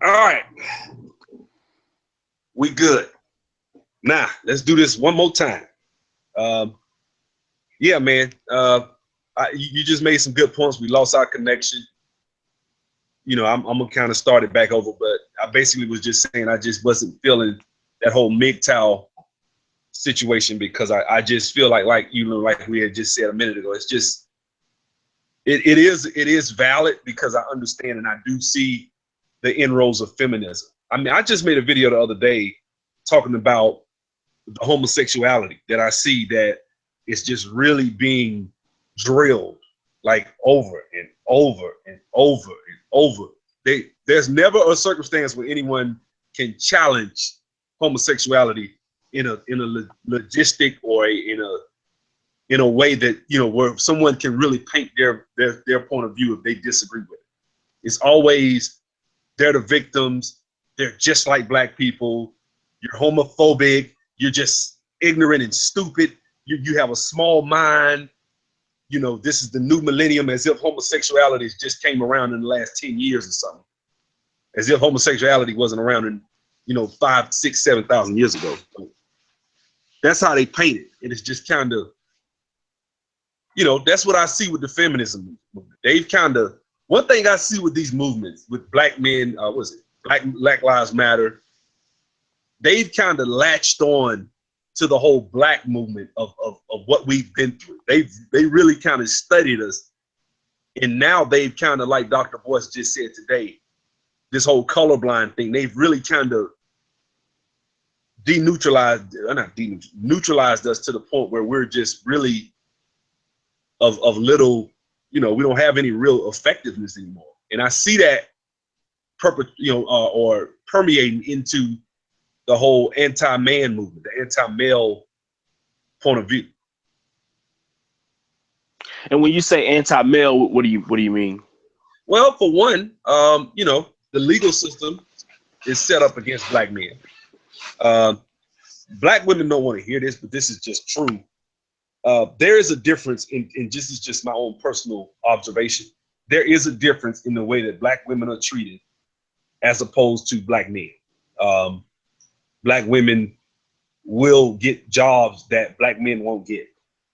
All right. We good. Now, let's do this one more time. Yeah, man. You just made some good points. We lost our connection. You know, I'm gonna kind of start it back over, but I basically was just saying I just wasn't feeling that whole MGTOW situation because I just feel like you know, like we had just said a minute ago, it's just it is valid because I understand and I do see the inroads of feminism. I mean, I just made a video the other day talking about the homosexuality that I see that it's just really being drilled like over and over and over and over. There's never a circumstance where anyone can challenge homosexuality in a logistic or in a way that, you know, where someone can really paint their point of view if they disagree with it. It's always they're the victims. They're just like black people. You're homophobic. You're just ignorant and stupid. You have a small mind. You know, this is the new millennium, as if homosexuality just came around in the last 10 years or something. As if homosexuality wasn't around in, you know, 5, 6, 7,000 years ago. That's how they paint it. And it's just kind of, you know, that's what I see with the feminism movement. They've kind of, one thing I see with these movements, with black men, Black Lives Matter, they've kind of latched on to the whole black movement of what we've been through. They really kind of studied us. And now they've kind of, like Dr. Boyce just said today, this whole colorblind thing, they've really kind of neutralized us to the point where we're just really of little, you know, we don't have any real effectiveness anymore. And I see that or permeating into the whole anti-man movement, the anti-male point of view. And when you say anti-male, what do you mean? Well, for one, you know, the legal system is set up against black men. Black women don't want to hear this, but this is just true. There is a difference in this is just my own personal observation. There is a difference in the way that black women are treated as opposed to black men. Black women will get jobs that black men won't get.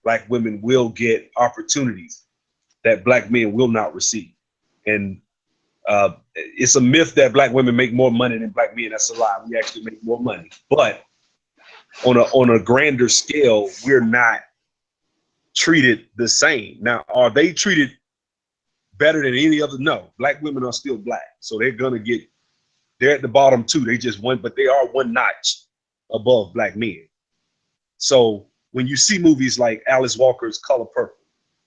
Black women will get opportunities that black men will not receive. And it's a myth that black women make more money than black men. That's a lie. We actually make more money. But on a grander scale, we're not treated the same. Now, are they treated better than any other? No. Black women are still black. So they're at the bottom too. They just but they are one notch above black men. So when you see movies like Alice Walker's Color Purple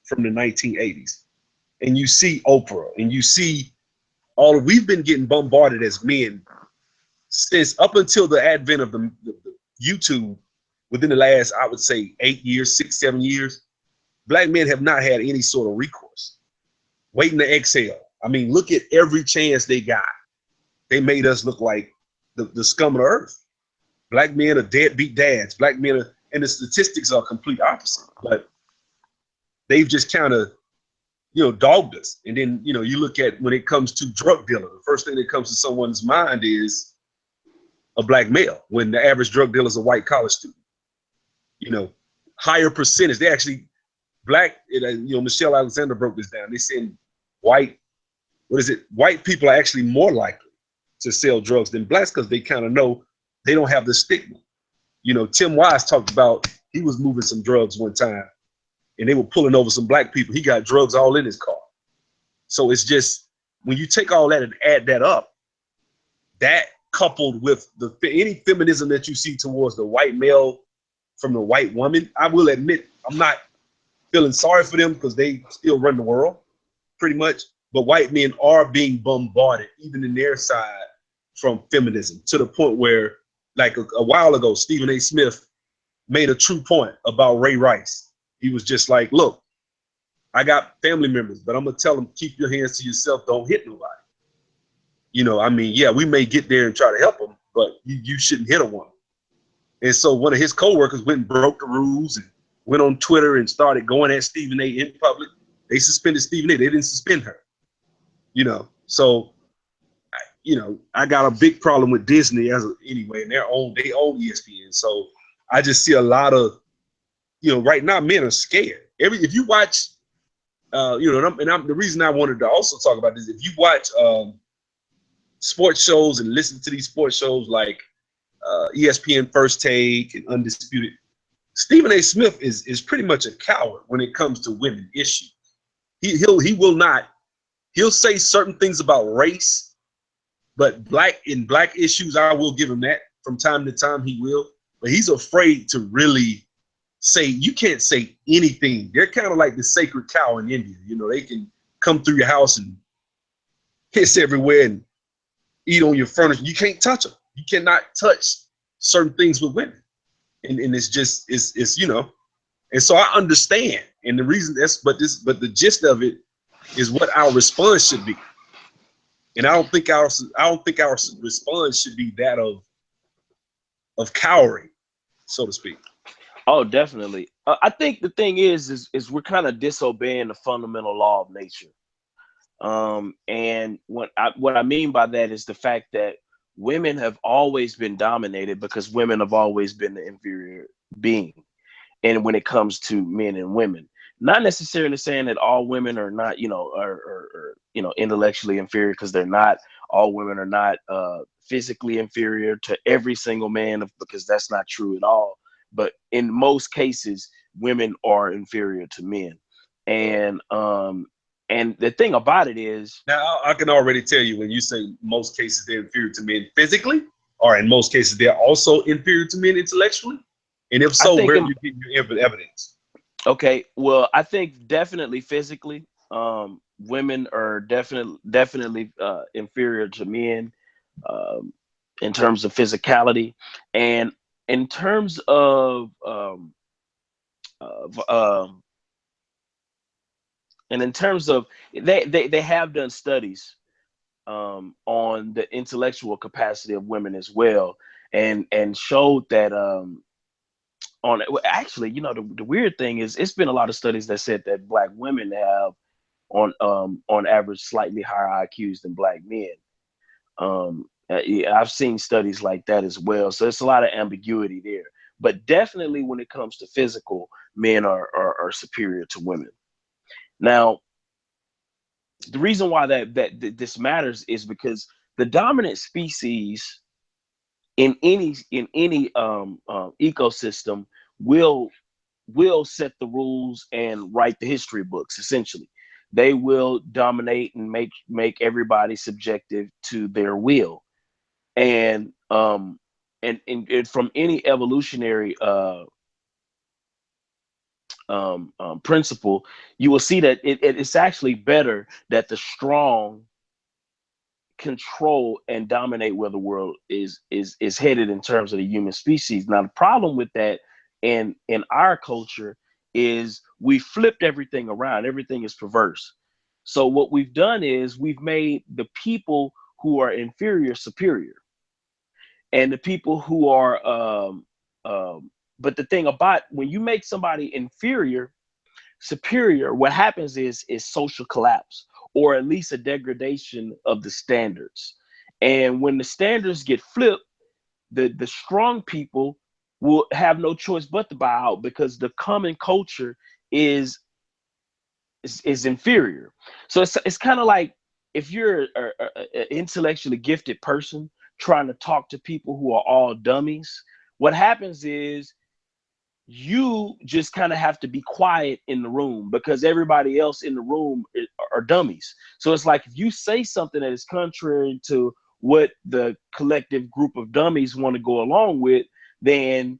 from the 1980s, and you see Oprah, and you see we've been getting bombarded as men since up until the advent of the YouTube within the last, I would say, 8 years, 6, 7 years. Black men have not had any sort of recourse. Waiting to exhale. I mean, look at every chance they got. They made us look like the scum of the earth. Black men are deadbeat dads. Black men are, and the statistics are complete opposite. But they've just kind of, you know, dogged us. And then, you know, you look at when it comes to drug dealer, the first thing that comes to someone's mind is a black male, when the average drug dealer is a white college student. You know, higher percentage. They actually, you know, Michelle Alexander broke this down. They said white people are actually more likely to sell drugs than blacks because they kind of know they don't have the stigma. You know, Tim Wise talked about, he was moving some drugs one time and they were pulling over some black people. He got drugs all in his car. So it's just, when you take all that and add that up, that coupled with any feminism that you see towards the white male from the white woman, I will admit, I'm not feeling sorry for them because they still run the world pretty much. But white men are being bombarded, even in their side, from feminism, to the point where, like a while ago, Stephen A. Smith made a true point about Ray Rice. He was just like, look, I got family members, but I'm going to tell them, keep your hands to yourself. Don't hit nobody. You know, I mean, yeah, we may get there and try to help them, but you shouldn't hit a woman. And so one of his coworkers went and broke the rules and went on Twitter and started going at Stephen A. in public. They suspended Stephen A. They didn't suspend her. You know, so you know, I got a big problem with Disney anyway, and they own ESPN. So I just see a lot of, you know, right now men are scared. If you watch, you know, the reason I wanted to also talk about this, if you watch sports shows and listen to these sports shows like ESPN First Take and Undisputed, Stephen A. Smith is pretty much a coward when it comes to women issues. He'll say certain things about race, but black issues, I will give him that. From time to time, he will, but he's afraid to really say, you can't say anything. They're kind of like the sacred cow in India. You know, they can come through your house and piss everywhere and eat on your furniture. You can't touch them. You cannot touch certain things with women. And it's just, it's, you know, and so I understand. And the reason but the gist of it is what our response should be. And I don't think our response should be that of cowering, so to speak. Oh, definitely. I think the thing is we're kind of disobeying the fundamental law of nature. And what I mean by that is the fact that women have always been dominated because women have always been the inferior being. And when it comes to men and women, not necessarily saying that all women are not, you know, are you know, intellectually inferior, because they're not. All women are not physically inferior to every single man, because that's not true at all. But in most cases, women are inferior to men. And the thing about it is, now I can already tell you, when you say most cases they're inferior to men physically, or in most cases they're also inferior to men intellectually. And if so, where are you getting your evidence? Okay, well, I think definitely physically, women are definitely inferior to men in terms of physicality, and in terms of and in terms of they have done studies on the intellectual capacity of women as well, and showed that actually, you know, the weird thing is, it's been a lot of studies that said that black women have on average slightly higher IQs than black men. Yeah, I've seen studies like that as well. So it's a lot of ambiguity there. But definitely when it comes to physical, men are superior to women. Now, the reason why that this matters is because the dominant species in any ecosystem will set the rules and write the history books. Essentially, they will dominate and make everybody subjective to their will. And from any evolutionary principle, you will see that it's actually better that the strong control and dominate where the world is headed in terms of the human species. Now, the problem with that in our culture is we flipped everything around. Everything is perverse. So what we've done is we've made the people who are inferior superior, and the people who are but the thing about, when you make somebody inferior superior, what happens is social collapse, or at least a degradation of the standards. And when the standards get flipped, the strong people will have no choice but to bow out, because the common culture is inferior. So it's kind of like, if you're an intellectually gifted person trying to talk to people who are all dummies, what happens is you just kind of have to be quiet in the room, because everybody else in the room are dummies. So it's like, if you say something that is contrary to what the collective group of dummies want to go along with, then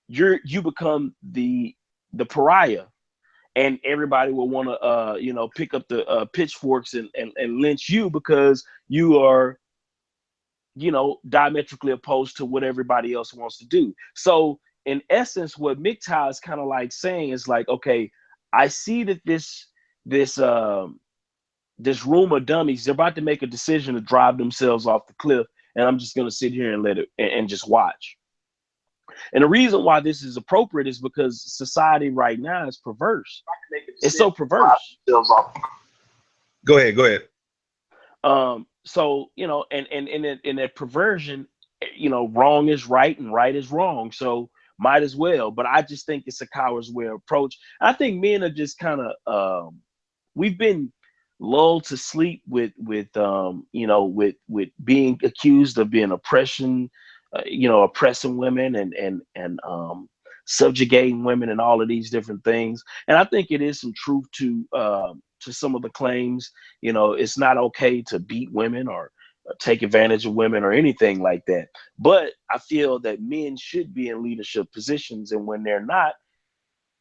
you become the pariah, and everybody will want to you know, pick up the pitchforks and lynch you, because you are, you know, diametrically opposed to what everybody else wants to do. So in essence, what MGTOW is kind of like saying is like, okay, I see that this room of dummies, they're about to make a decision to drive themselves off the cliff, and I'm just going to sit here and let it and just watch. And the reason why this is appropriate is because society right now is perverse. It's so perverse. Go ahead. So, you know, and in that perversion, you know, wrong is right and right is wrong. So might as well. But I just think it's a coward's way approach. I think men are just kind of we've been lulled to sleep with you know, with being accused of being oppression, you know, oppressing women and subjugating women and all of these different things. And I think it is some truth to some of the claims. You know, it's not okay to beat women or take advantage of women or anything like that. But I feel that men should be in leadership positions, and when they're not,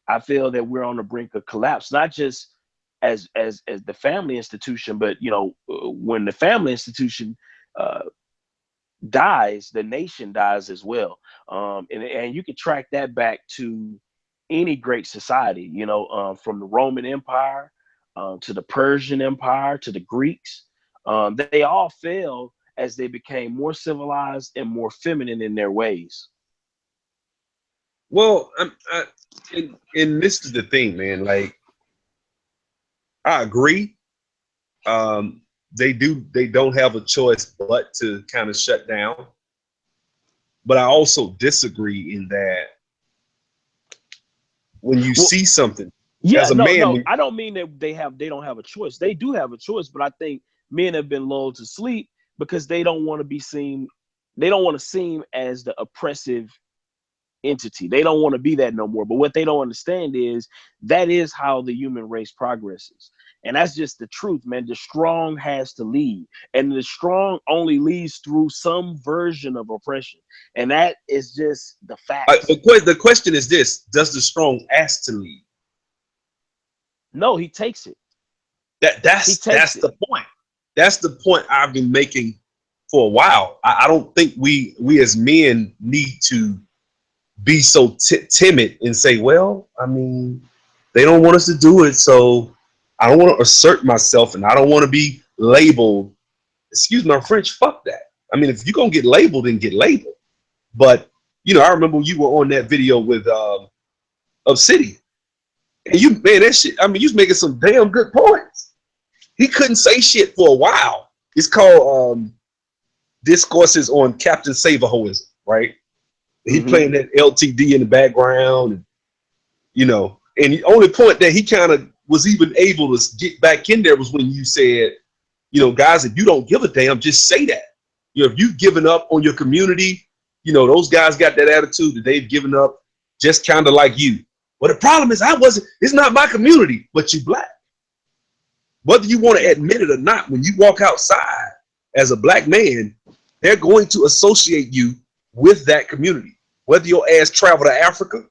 I feel that we're on the brink of collapse. Not just as the family institution, but you know, when the family institution uh, dies, the nation dies as well. And you can track that back to any great society, you know, from the Roman Empire to the Persian Empire to the Greeks. They all fell as they became more civilized and more feminine in their ways. Well, and this is the thing, man. Like, I agree. They don't have a choice but to kind of shut down. But I also disagree in that when you see something Yeah, as a no, man, no, I don't mean that they don't have a choice. They do have a choice, but I think men have been lulled to sleep because they don't want to be seen. They don't want to seem as the oppressive entity. They don't want to be that no more. But what they don't understand is that is how the human race progresses. And that's just the truth, man. The strong has to lead. And the strong only leads through some version of oppression. And that is just the facts. the question is this: does the strong ask to lead? No, he takes it. That's the point. That's the point I've been making for a while. I don't think we as men need to be so timid and say, well, I mean, they don't want us to do it, so I don't want to assert myself, and I don't want to be labeled. Excuse my French. Fuck that. I mean, if you're gonna get labeled, then get labeled. But you know, I remember when you were on that video with Obsidian, and you, man, that shit. I mean, you was making some damn good points. He couldn't say shit for a while. It's called Discourses on Captain Saberhoism, right? He playing that LTD in the background, and, you know, and the only point that he kind of was even able to get back in there was when you said, you know, guys, if you don't give a damn, just say that. You know, if you've given up on your community, you know, those guys got that attitude that they've given up just kind of like you. Well, the problem is it's not my community, but you black. Whether you want to admit it or not, when you walk outside as a black man, they're going to associate you with that community. Whether your ass travel to Africa,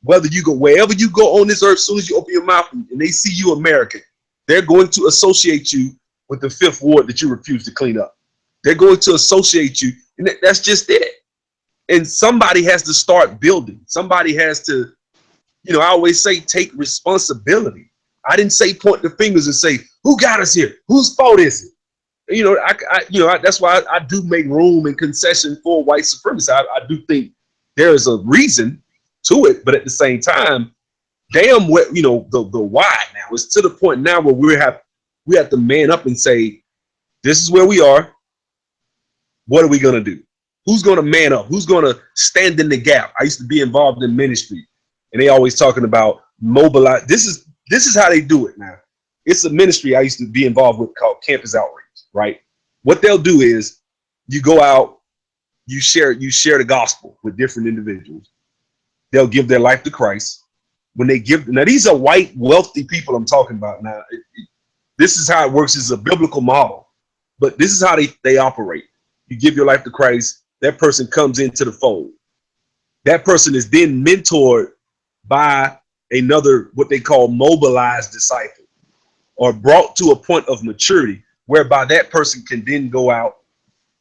whether you go wherever you go on this earth, as soon as you open your mouth and they see you American, they're going to associate you with the fifth ward that you refuse to clean up. They're going to associate you, and that's just it. And somebody has to start building. Somebody has to, you know, I always say take responsibility. I didn't say point the fingers and say, who got us here? Whose fault is it? You know, that's why I do make room and concession for white supremacy. I do think there is a reason to it, but at the same time, damn, what, you know, the why now is to the point now where we have to man up and say, this is where we are. What are we gonna do? Who's gonna man up? Who's gonna stand in the gap? I used to be involved in ministry, and they always talking about mobilize. This is how they do it now. It's a ministry I used to be involved with called Campus Outreach. Right? What they'll do is you go out, you share the gospel with different individuals. They'll give their life to Christ. When they give, now these are white, wealthy people I'm talking about now. This is how it works. It's a biblical model, but this is how they operate. You give your life to Christ, that person comes into the fold. That person is then mentored by another, what they call mobilized disciple, or brought to a point of maturity whereby that person can then go out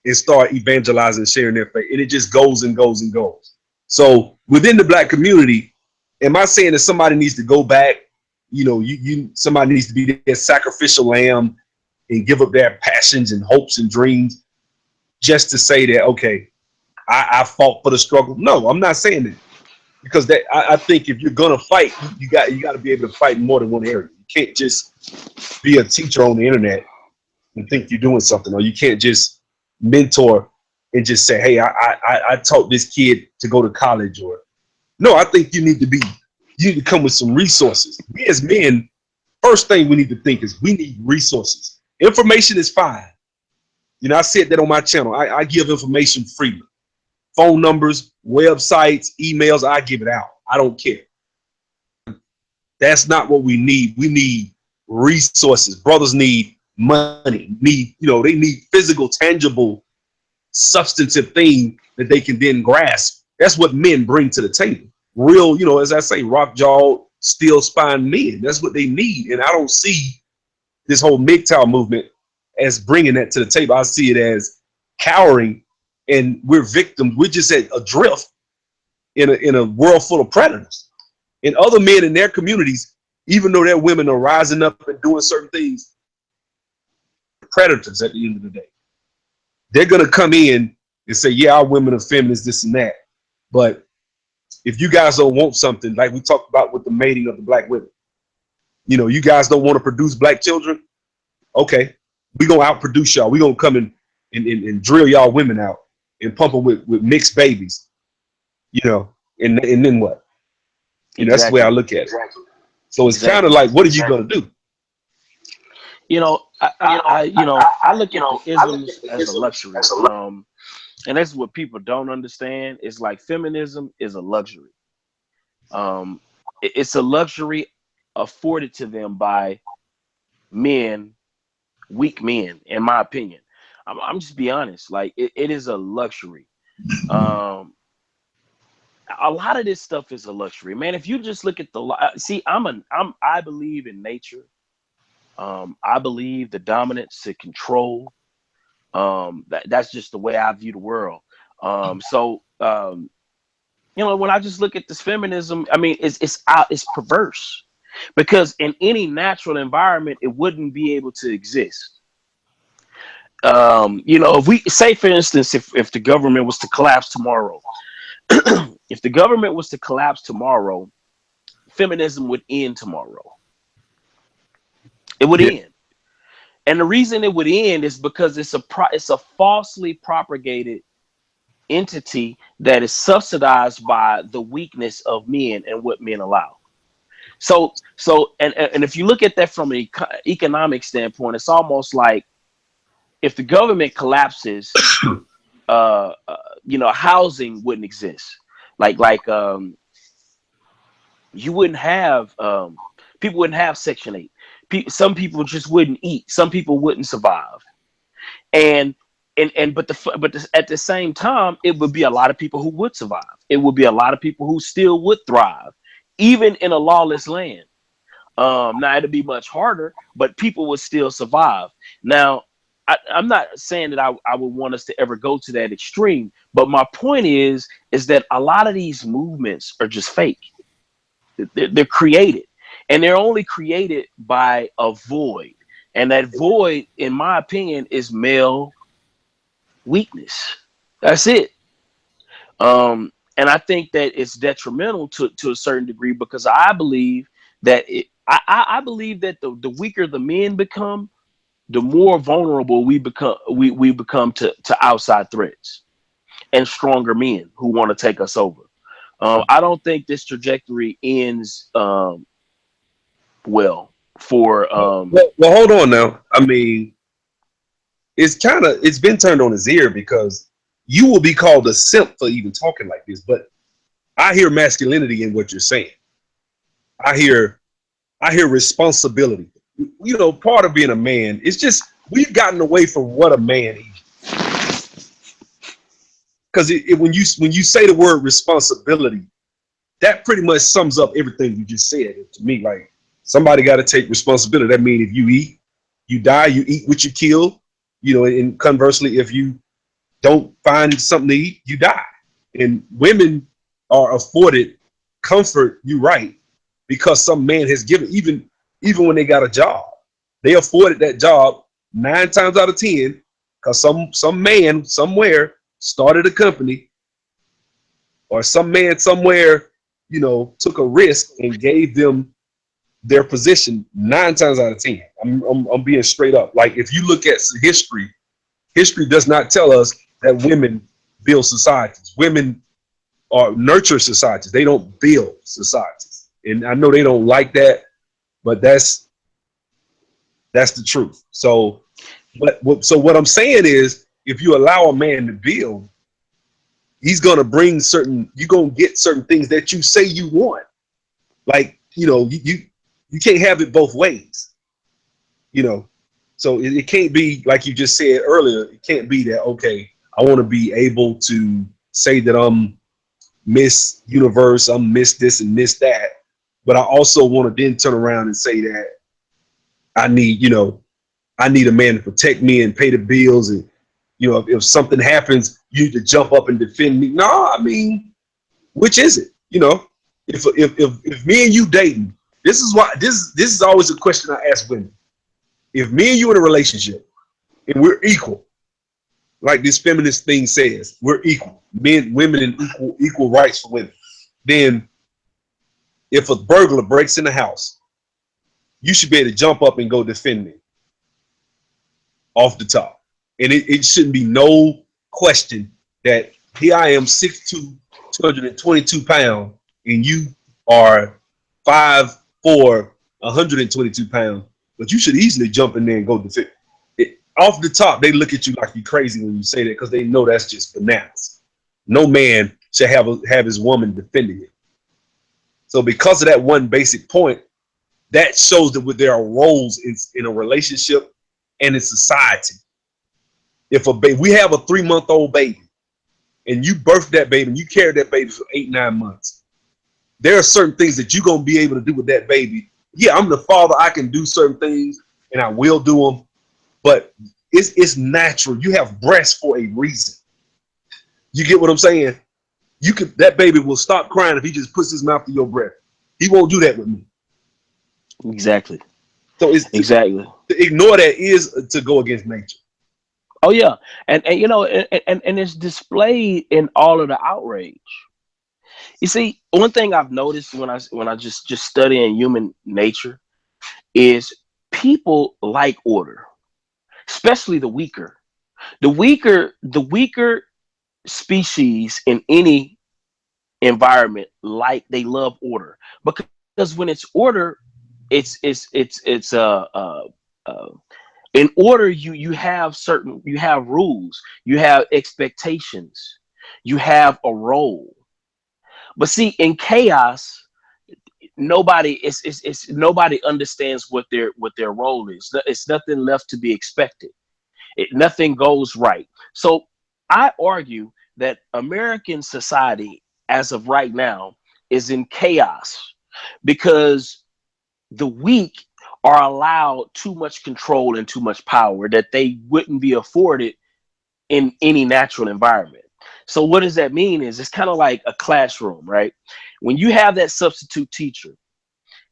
and start evangelizing, sharing their faith. And it just goes and goes and goes. So within the black community, am I saying that somebody needs to go back? You know, somebody needs to be their sacrificial lamb and give up their passions and hopes and dreams just to say that, okay, I fought for the struggle. No, I'm not saying that, because I think if you're gonna fight, you got to be able to fight in more than one area. You can't just be a teacher on the internet and think you're doing something, or you can't just mentor and just say, hey, I taught this kid to go to college. Or no, I think you need to come with some resources. We as men, first thing we need to think is we need resources. Information is fine. You know, I said that on my channel. I give information freely. Phone numbers, websites, emails, I give it out. I don't care. That's not what we need. We need resources. Brothers need money, they need physical, tangible, substantive thing that they can then grasp. That's what men bring to the table. Real, as I say, rock jaw, steel spine men. That's what they need. And I don't see this whole MGTOW movement as bringing that to the table. I see it as cowering, and we're victims. We're just adrift in a world full of predators. And other men in their communities, even though their women are rising up and doing certain things, predators at the end of the day. They're going to come in and say, yeah, our women are feminists, this and that. But if you guys don't want something, like we talked about with the mating of the black women, you guys don't want to produce black children. Okay, we're going to outproduce y'all. We're going to come in and drill y'all women out and pump them with mixed babies, and then what? Exactly. That's the way I look at it. So it's kind of like, what are you going to do? I look at the isms as a luxury. And that's what people don't understand. It's like feminism is a luxury. It's a luxury afforded to them by men, weak men, in my opinion. I'm just be honest. Like it is a luxury. A lot of this stuff is a luxury, man. If you just look at I believe in nature. I believe the dominance to control. That's just the way I view the world. When I just look at this feminism, I mean, it's perverse, because in any natural environment, it wouldn't be able to exist. If we say, for instance, if the government was to collapse tomorrow, if the government was to collapse tomorrow, feminism would end tomorrow. It would end. And the reason it would end is because it's a falsely propagated entity that is subsidized by the weakness of men and what men allow. So if you look at that from an economic standpoint, it's almost like if the government collapses, housing wouldn't exist. You wouldn't have people wouldn't have Section 8. Some people just wouldn't eat. Some people wouldn't survive. But at the same time, it would be a lot of people who would survive. It would be a lot of people who still would thrive, even in a lawless land. Now it'd be much harder, but people would still survive. Now, I'm not saying that I would want us to ever go to that extreme, but my point is that a lot of these movements are just fake. They're created, and they're only created by a void. And that void, in my opinion, is male weakness. That's it. And I think that it's detrimental to a certain degree, because I believe that I believe that the weaker the men become, the more vulnerable we become to outside threats and stronger men who want to take us over. I don't think this trajectory ends well for well, hold on now. I mean, it's been turned on its ear, because you will be called a simp for even talking like this. But I hear masculinity in what you're saying. I hear responsibility. Part of being a man is just, we've gotten away from what a man is. Because when you say the word responsibility, that pretty much sums up everything you just said to me. Like, somebody got to take responsibility. That means if you eat, you die. You eat what you kill. And conversely, if you don't find something to eat, you die. And women are afforded comfort. You're right, because some man has given, even when they got a job, they afforded that job 9 times out of 10, because some man somewhere started a company, or some man somewhere, took a risk and gave them their position 9 times out of 10. I'm being straight up. Like if you look at history, history does not tell us that women build societies. Women are nurture societies. They don't build societies. And I know they don't like that, but that's the truth. So, what I'm saying is, if you allow a man to build, he's gonna bring you're gonna get certain things that you say you want. Like, you can't have it both ways, So it can't be like you just said earlier. It can't be that, okay, I want to be able to say that I'm Miss Universe, I'm Miss this and Miss that, but I also want to then turn around and say that I need a man to protect me and pay the bills, and if something happens, you need to jump up and defend me. No, I mean, which is it? If me and you dating, this is always a question I ask women. If me and you in a relationship and we're equal, like this feminist thing says, we're equal, men, women, and equal rights for women. Then, if a burglar breaks in the house, you should be able to jump up and go defend me off the top. And it shouldn't be no question that here I am, 6'2", 222 pounds, and you are 5'4", 122 pounds. But you should easily jump in there and go defend. Off the top, they look at you like you're crazy when you say that, because they know that's just bananas. No man should have his woman defending him. So because of that one basic point, that shows that there are roles in a relationship and in society. If we have a 3-month-old baby and you birth that baby and you carry that baby for 8-9 months, there are certain things that you're going to be able to do with that baby. Yeah, I'm the father. I can do certain things and I will do them, but it's natural. You have breasts for a reason. You get what I'm saying? That baby will stop crying if he just puts his mouth to your breast. He won't do that with me. Exactly. So exactly to ignore that is to go against nature. Oh yeah, and it's displayed in all of the outrage. You see, one thing I've noticed when I just studying human nature is people like order, especially the weaker. The weaker species in any environment, like, they love order, because when it's order, it's in order, you have rules, you have expectations, you have a role. But see, in chaos, nobody understands what their role is. It's nothing left to be expected. Nothing goes right. So I argue that American society, as of right now, is in chaos because the weak are allowed too much control and too much power that they wouldn't be afforded in any natural environment. So what does that mean is, it's kind of like a classroom, right? When you have that substitute teacher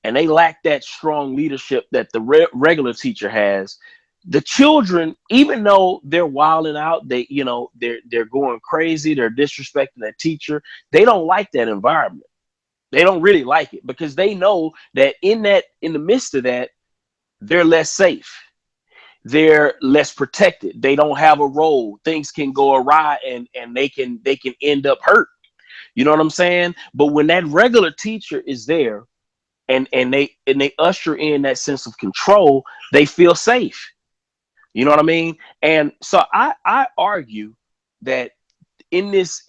and they lack that strong leadership that the regular teacher has, the children, even though they're wilding out, they're going crazy, they're disrespecting that teacher, they don't like that environment. They don't really like it because they know that in the midst of that, they're less safe. They're less protected. They don't have a role. Things can go awry and they can end up hurt. You know what I'm saying? But when that regular teacher is there and they usher in that sense of control, they feel safe. You know what I mean? And so I argue that in this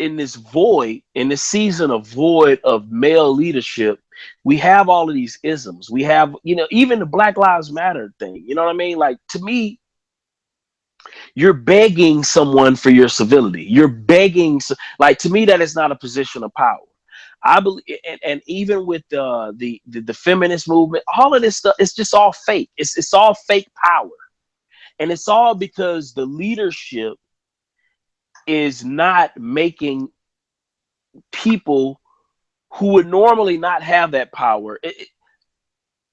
season of void of male leadership, we have all of these isms. We have, even the Black Lives Matter thing. You know what I mean? Like, to me, you're begging someone for your civility. You're begging, like, to me, that is not a position of power. I believe, and even with the feminist movement, all of this stuff, it's just all fake. It's all fake power, and it's all because the leadership is not making people who would normally not have that power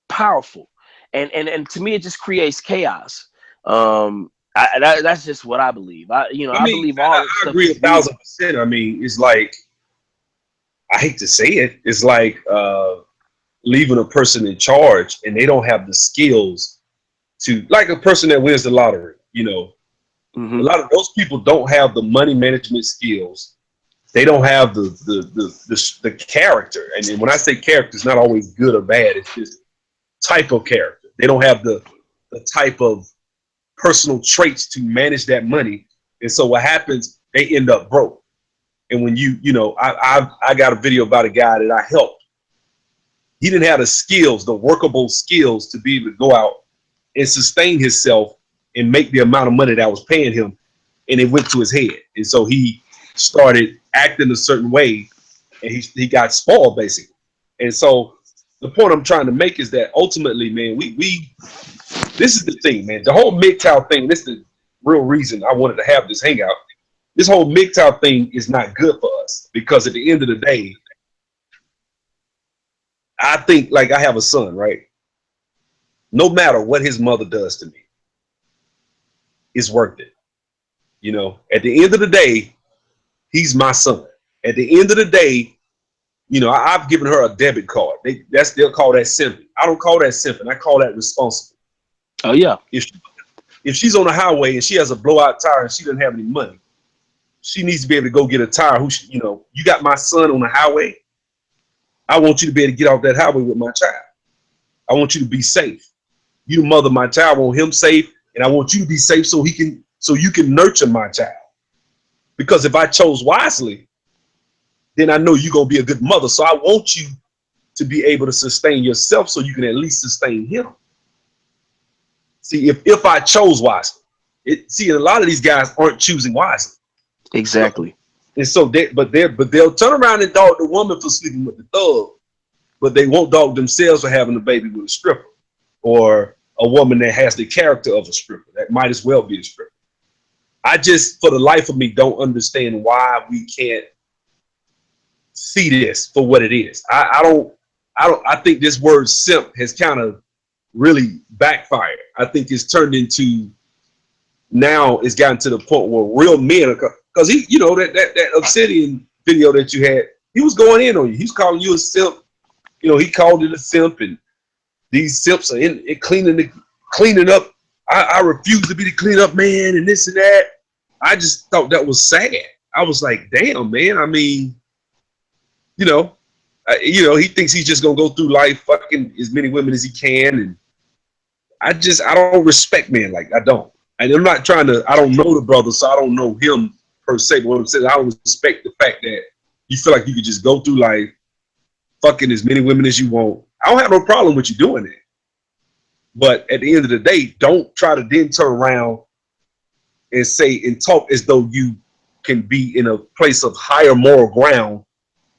powerful, and to me, it just creates chaos. That's just what I believe. I believe all. I agree 1,000%. I mean, it's like, I hate to say it, it's like leaving a person in charge and they don't have the skills to, like a person that wins the lottery, you know, a lot of those people don't have the money management skills. They don't have the character. And when I say character, it's not always good or bad. It's just type of character. They don't have the type of personal traits to manage that money. And so what happens, they end up broke. And when you know, I got a video about a guy that I helped. He didn't have the skills, the workable skills to be able to go out and sustain himself and make the amount of money that I was paying him. And it went to his head. And so he started acting a certain way and he got spoiled basically. And so the point I'm trying to make is that ultimately, man, we this is the thing, man. The whole MGTOW thing, this is the real reason I wanted to have this hangout. This whole MGTOW thing is not good for us because at the end of the day, I think, like, I have a son, right? No matter what his mother does to me, it's worth it. You know, at the end of the day, he's my son. At the end of the day, you know, I've given her a debit card. They'll call that simping. I don't call that simping. I call that responsible. Oh yeah. If she's on the highway and she has a blowout tire and she doesn't have any money, she needs to be able to go get a tire. You know, you got my son on the highway. I want you to be able to get off that highway with my child. I want you to be safe. You the mother of my child, I want him safe, and I want you to be safe so you can nurture my child. Because if I chose wisely, then I know you're gonna be a good mother. So I want you to be able to sustain yourself so you can at least sustain him. See, if I chose wisely, a lot of these guys aren't choosing wisely. Exactly. And so they'll turn around and dog the woman for sleeping with the thug, but they won't dog themselves for having a baby with a stripper or a woman that has the character of a stripper. That might as well be a stripper. I just, for the life of me, don't understand why we can't see this for what it is. I think this word simp has kind of really backfired. I think it's turned into, now it's gotten to the point where real men are, because he, you know, that Obsidian video that you had, he was going in on you. He's calling you a simp. You know, he called it a simp, and these simps are in cleaning up. I refuse to be the cleanup man and this and that. I just thought that was sad. I was like, damn, man. I mean, you know, he thinks he's just gonna go through life fucking as many women as he can, and I don't respect men like I don't. And I'm not trying to. I don't know the brother, so I don't know him per se. But what I'm saying, I don't respect the fact that you feel like you could just go through life fucking as many women as you want. I don't have no problem with you doing it. But at the end of the day, don't try to then turn around and say and talk as though you can be in a place of higher moral ground.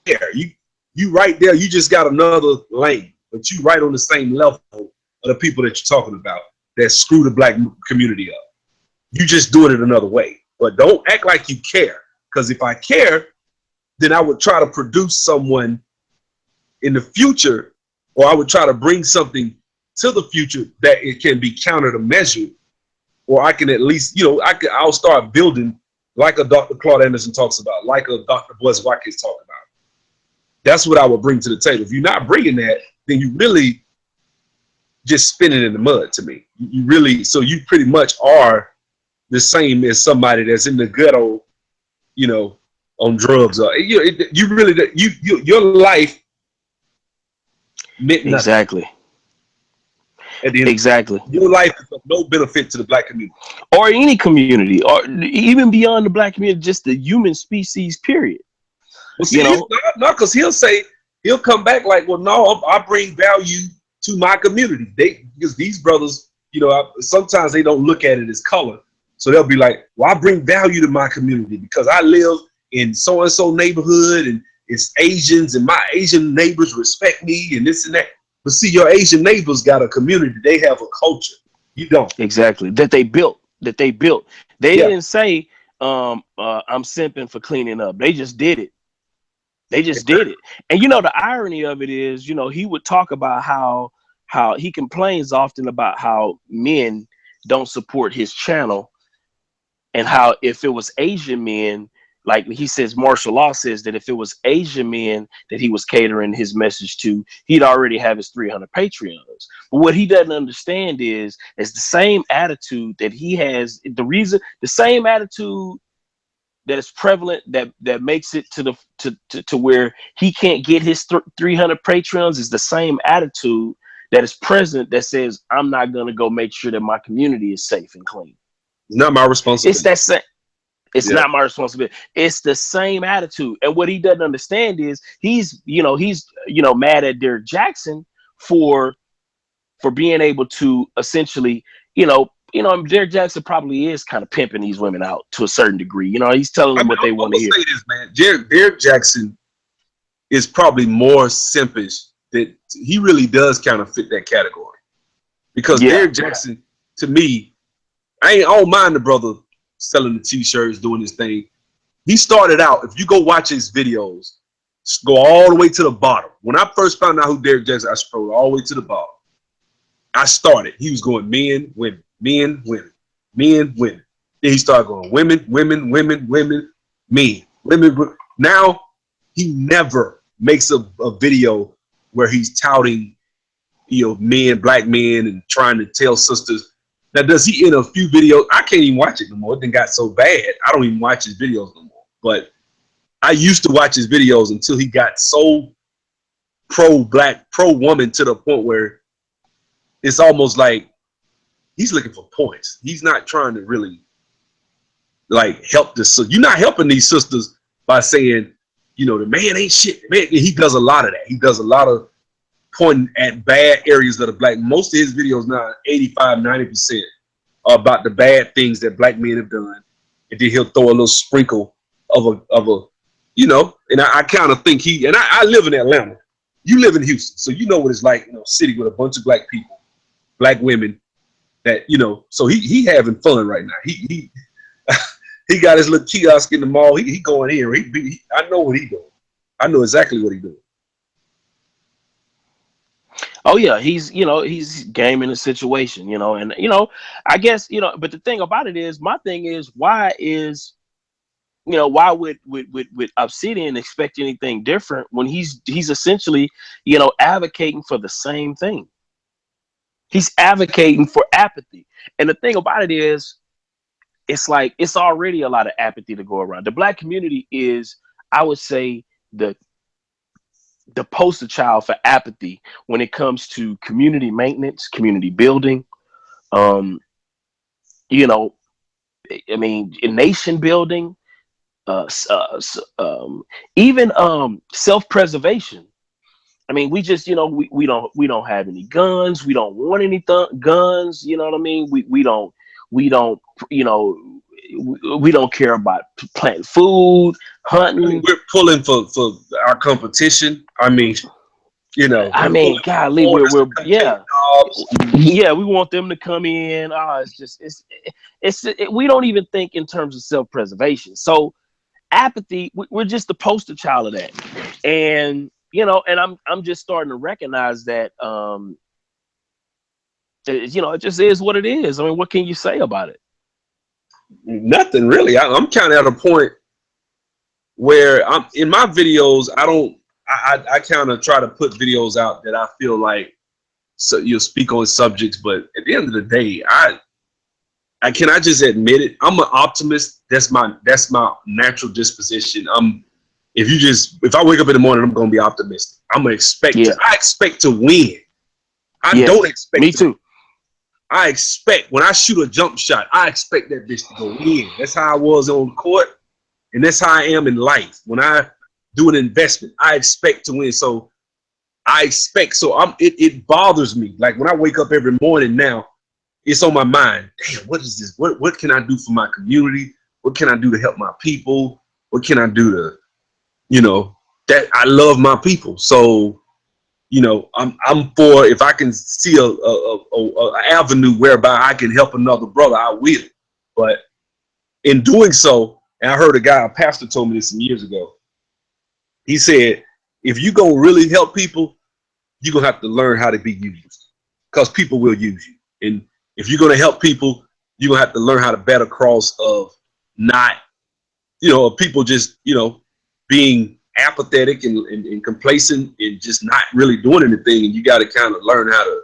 There, you right there. You just got another lane, but you right on the same level of the people that you're talking about that screw the black community up. You just doing it another way. But don't act like you care, because if I care, then I would try to produce someone in the future, or I would try to bring something to the future that it can be counted or measured, or I can at least, you know, I'll start building like a Dr. Claude Anderson talks about, like a Dr. Boyce Watkins talk about. That's what I would bring to the table. If you're not bringing that, then you really just spinning in the mud to me. You really, so you pretty much are the same as somebody that's in the ghetto, you know, on drugs. You really, your life meant nothing. Exactly. At the end, exactly. Your life is of no benefit to the black community. Or any community, or even beyond the black community, just the human species, period. Well, see, no, because he'll come back like, well, no, I bring value to my community. Because these brothers, you know, sometimes they don't look at it as color. So they'll be like, well, I bring value to my community because I live in so-and-so neighborhood and it's Asians and my Asian neighbors respect me and this and that. But see, your Asian neighbors got a community. They have a culture. You don't. Exactly. That they built. They didn't say, I'm simping for cleaning up. They just did it. They just did it. And, you know, the irony of it is, you know, he would talk about how he complains often about how men don't support his channel, and how if it was Asian men, like he says, martial law says that if it was Asian men that he was catering his message to, he'd already have his 300 Patreons. But what he doesn't understand is the same attitude that he has. The same attitude that is prevalent that makes it to where he can't get his 300 Patreons is the same attitude that is present that says, I'm not going to go make sure that my community is safe and clean. Not my responsibility. It's that same. It's not my responsibility. It's the same attitude. And what he doesn't understand is he's mad at Derrick Jackson for being able to essentially, Derrick Jackson probably is kind of pimping these women out to a certain degree. He's telling them what they want to hear. Say this, man. Derrick Jackson is probably more simpish. That he really does kind of fit that category, because Derrick Jackson, to me, I don't mind the brother selling the t-shirts, doing his thing. He started out, if you go watch his videos, go all the way to the bottom. When I first found out who Derrick Jackson, I scrolled all the way to the bottom. I started. He was going men, women, men, women, men, women. Then he started going women, women, women, women, men, women. Now he never makes a video where he's touting, men, black men, and trying to tell sisters. Now, does he in a few videos? I can't even watch it no more. It done got so bad. I don't even watch his videos no more. But I used to watch his videos until he got so pro-black, pro-woman to the point where it's almost like he's looking for points. He's not trying to really help this. So you're not helping these sisters by saying, the man ain't shit. Man, he does a lot of that. He does a lot of pointing at bad areas of the black. Most of his videos now, 85-90%, are about the bad things that black men have done, and then he'll throw a little sprinkle of a. And I kind of think I live in Atlanta. You live in Houston, so you know what it's like, city with a bunch of black people, black women, that So he having fun right now. He he got his little kiosk in the mall. He going here. I know what he doing. I know exactly what he doing. Oh yeah, he's gaming the situation, and I guess but the thing about it is, my thing is, why would Obsidian expect anything different when he's essentially advocating for the same thing? He's advocating for apathy, and the thing about it is, it's like it's already a lot of apathy to go around. The black community is, I would say, the poster child for apathy when it comes to community maintenance, community building, nation building, even self-preservation. I mean, we just, we don't have any guns. We don't want any guns. You know what I mean? We don't care about planting food, hunting. We're pulling for our competition. golly, we're we want them to come in. We don't even think in terms of self-preservation. So apathy, we're just the poster child of that. And and I'm just starting to recognize that it just is what it is. I mean, what can you say about it? Nothing really. I'm kind of at a point where I'm in my videos. I kind of try to put videos out that I feel like you'll speak on subjects, but at the end of the day, I just admit it. I'm an optimist. That's my natural disposition. If I wake up in the morning, I'm gonna be optimistic. I'm gonna expect. I expect to win. Don't expect. Me too. I expect when I shoot a jump shot, I expect that bitch to go in. That's how I was on court, and that's how I am in life. When I do an investment, I expect to win. So I expect. So it bothers me. Like when I wake up every morning now, it's on my mind. Damn, what is this? What can I do for my community? What can I do to help my people? What can I do to, that I love my people. So, I'm for, if I can see a avenue whereby I can help another brother, I will. But in doing so, and I heard a pastor told me this some years ago. He said, if you gonna really help people, you're gonna have to learn how to be used, because people will use you. And if you're gonna help people, you're gonna have to learn how to better cross of not of people just, being apathetic and complacent and just not really doing anything. And you got to kind of learn how to,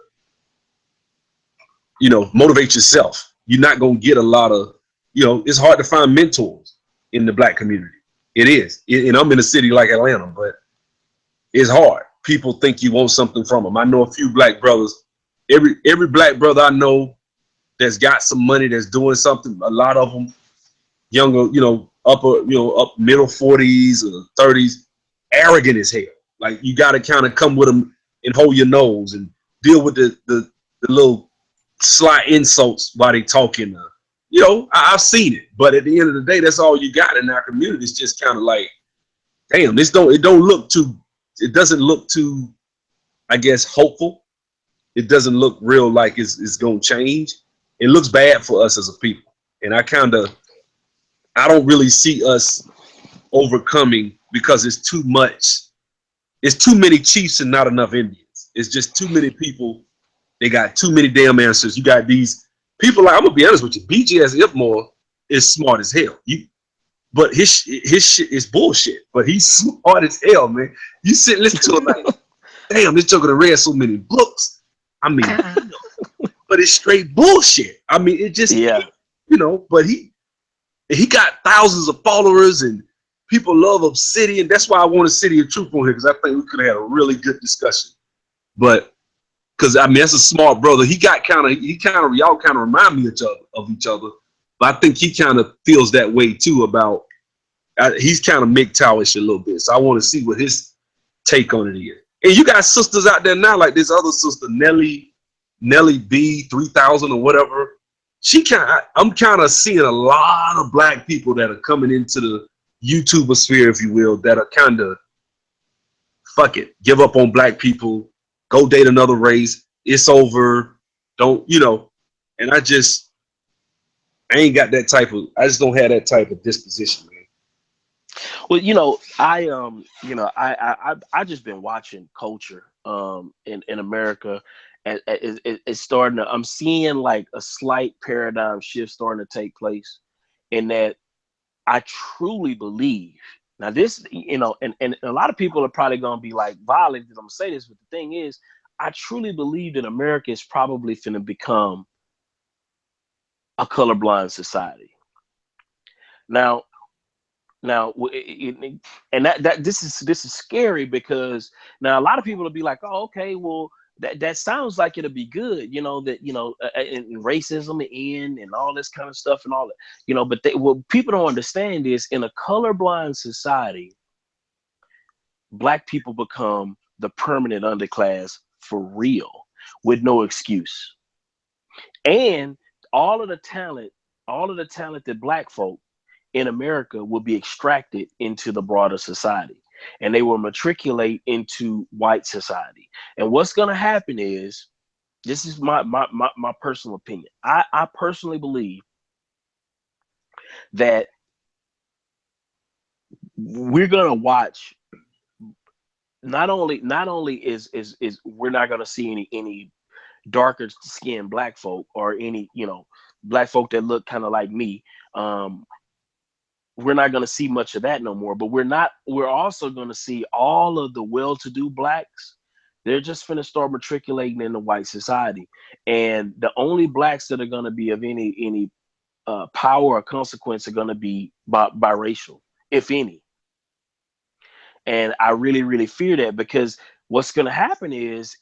motivate yourself. You're not going to get a lot of, it's hard to find mentors in the Black community. It is. And I'm in a city like Atlanta, but it's hard. People think you want something from them. I know a few Black brothers. Every Black brother I know that's got some money, that's doing something, a lot of them younger, up middle 40s or 30s, arrogant as hell. Like, you got to kind of come with them and hold your nose and deal with the little sly insults while they talking. I've seen it, but at the end of the day, that's all you got in our community. It's just kind of like, damn, it doesn't look too, I guess, hopeful. It doesn't look real like it's going to change. It looks bad for us as a people. And I don't really see us overcoming, because it's too much. It's too many chiefs and not enough Indians. It's just too many people. They got too many damn answers. You got these people, like, I'm gonna be honest with you, BGS Ipmore is smart as hell. But his shit is bullshit. But he's smart as hell, man. You sit and listen to him like, damn, this joker done read so many books. I mean, but it's straight bullshit. I mean, it just, but he got thousands of followers and people love Obsidian. That's why I want a City of Truth on here, because I think we could have had a really good discussion. But because, I mean, that's a smart brother. Y'all kind of remind me of each other. But I think he kind of feels that way too about, he's kind of MGTOW-ish a little bit. So I want to see what his take on it is. And you got sisters out there now, like this other sister, Nelly B 3000 or whatever. I'm kind of seeing a lot of Black people that are coming into the YouTuber sphere, if you will, that are kind of, fuck it, give up on Black people, go date another race, it's over, don't, and I ain't got that I just don't have that type of disposition, man. Well, I just been watching culture in America, and it's starting to, I'm seeing like a slight paradigm shift starting to take place, in that I truly believe, now this, and a lot of people are probably going to be like violent that I'm gonna say this, but the thing is, I truly believe that America is probably going to become a colorblind society. Now, and that this is scary, because now a lot of people will be like, oh, okay, well, that sounds like it'll be good, and racism end and all this kind of stuff and all that, but what people don't understand is, in a colorblind society, Black people become the permanent underclass for real, with no excuse. And all of the talent that Black folk in America will be extracted into the broader society, and they will matriculate into white society. And what's going to happen is, this is my personal opinion. I personally believe that we're going to watch, not only is we're not going to see any darker skinned Black folk, or any, Black folk that look kind of like me. We're not going to see much of that no more, but we're also going to see all of the well-to-do Blacks. They're just going to start matriculating into white society. And the only Blacks that are going to be of any power or consequence are going to be biracial, if any. And I really, really fear that, because what's going to happen is,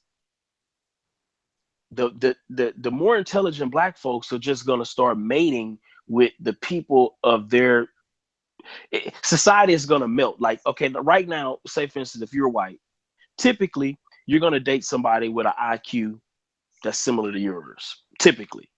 the more intelligent Black folks are just going to start mating with the people of their society. Is going to melt. Like, okay, right now, say for instance, if you're white, typically you're going to date somebody with an IQ that's similar to yours. Typically,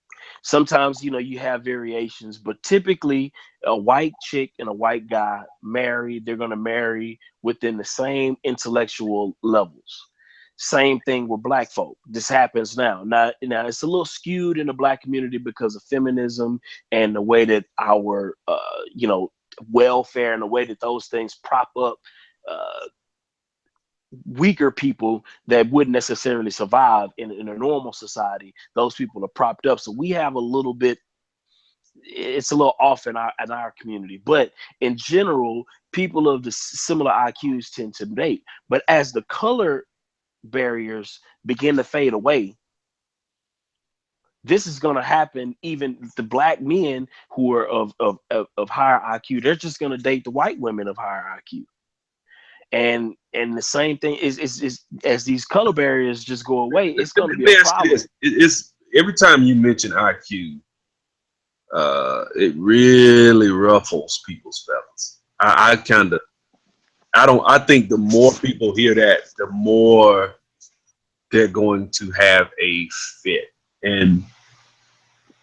sometimes, you have variations, but typically a white chick and a white guy married, they're going to marry within the same intellectual levels. Same thing with Black folk. This happens now. Now it's a little skewed in the Black community because of feminism and the way that our welfare and the way that those things prop up weaker people that wouldn't necessarily survive in a normal society. Those people are propped up. So we have a little bit it's a little off in our community. But in general, people of the similar IQs tend to date. But as the color barriers begin to fade away, this is going to happen. Even the black men who are of higher IQ, they're just going to date the white women of higher IQ. And the same thing is as these color barriers just go away, it's going to be a problem. It's every time you mention IQ, it really ruffles people's feathers. I think the more people hear that, the more they're going to have a fit. And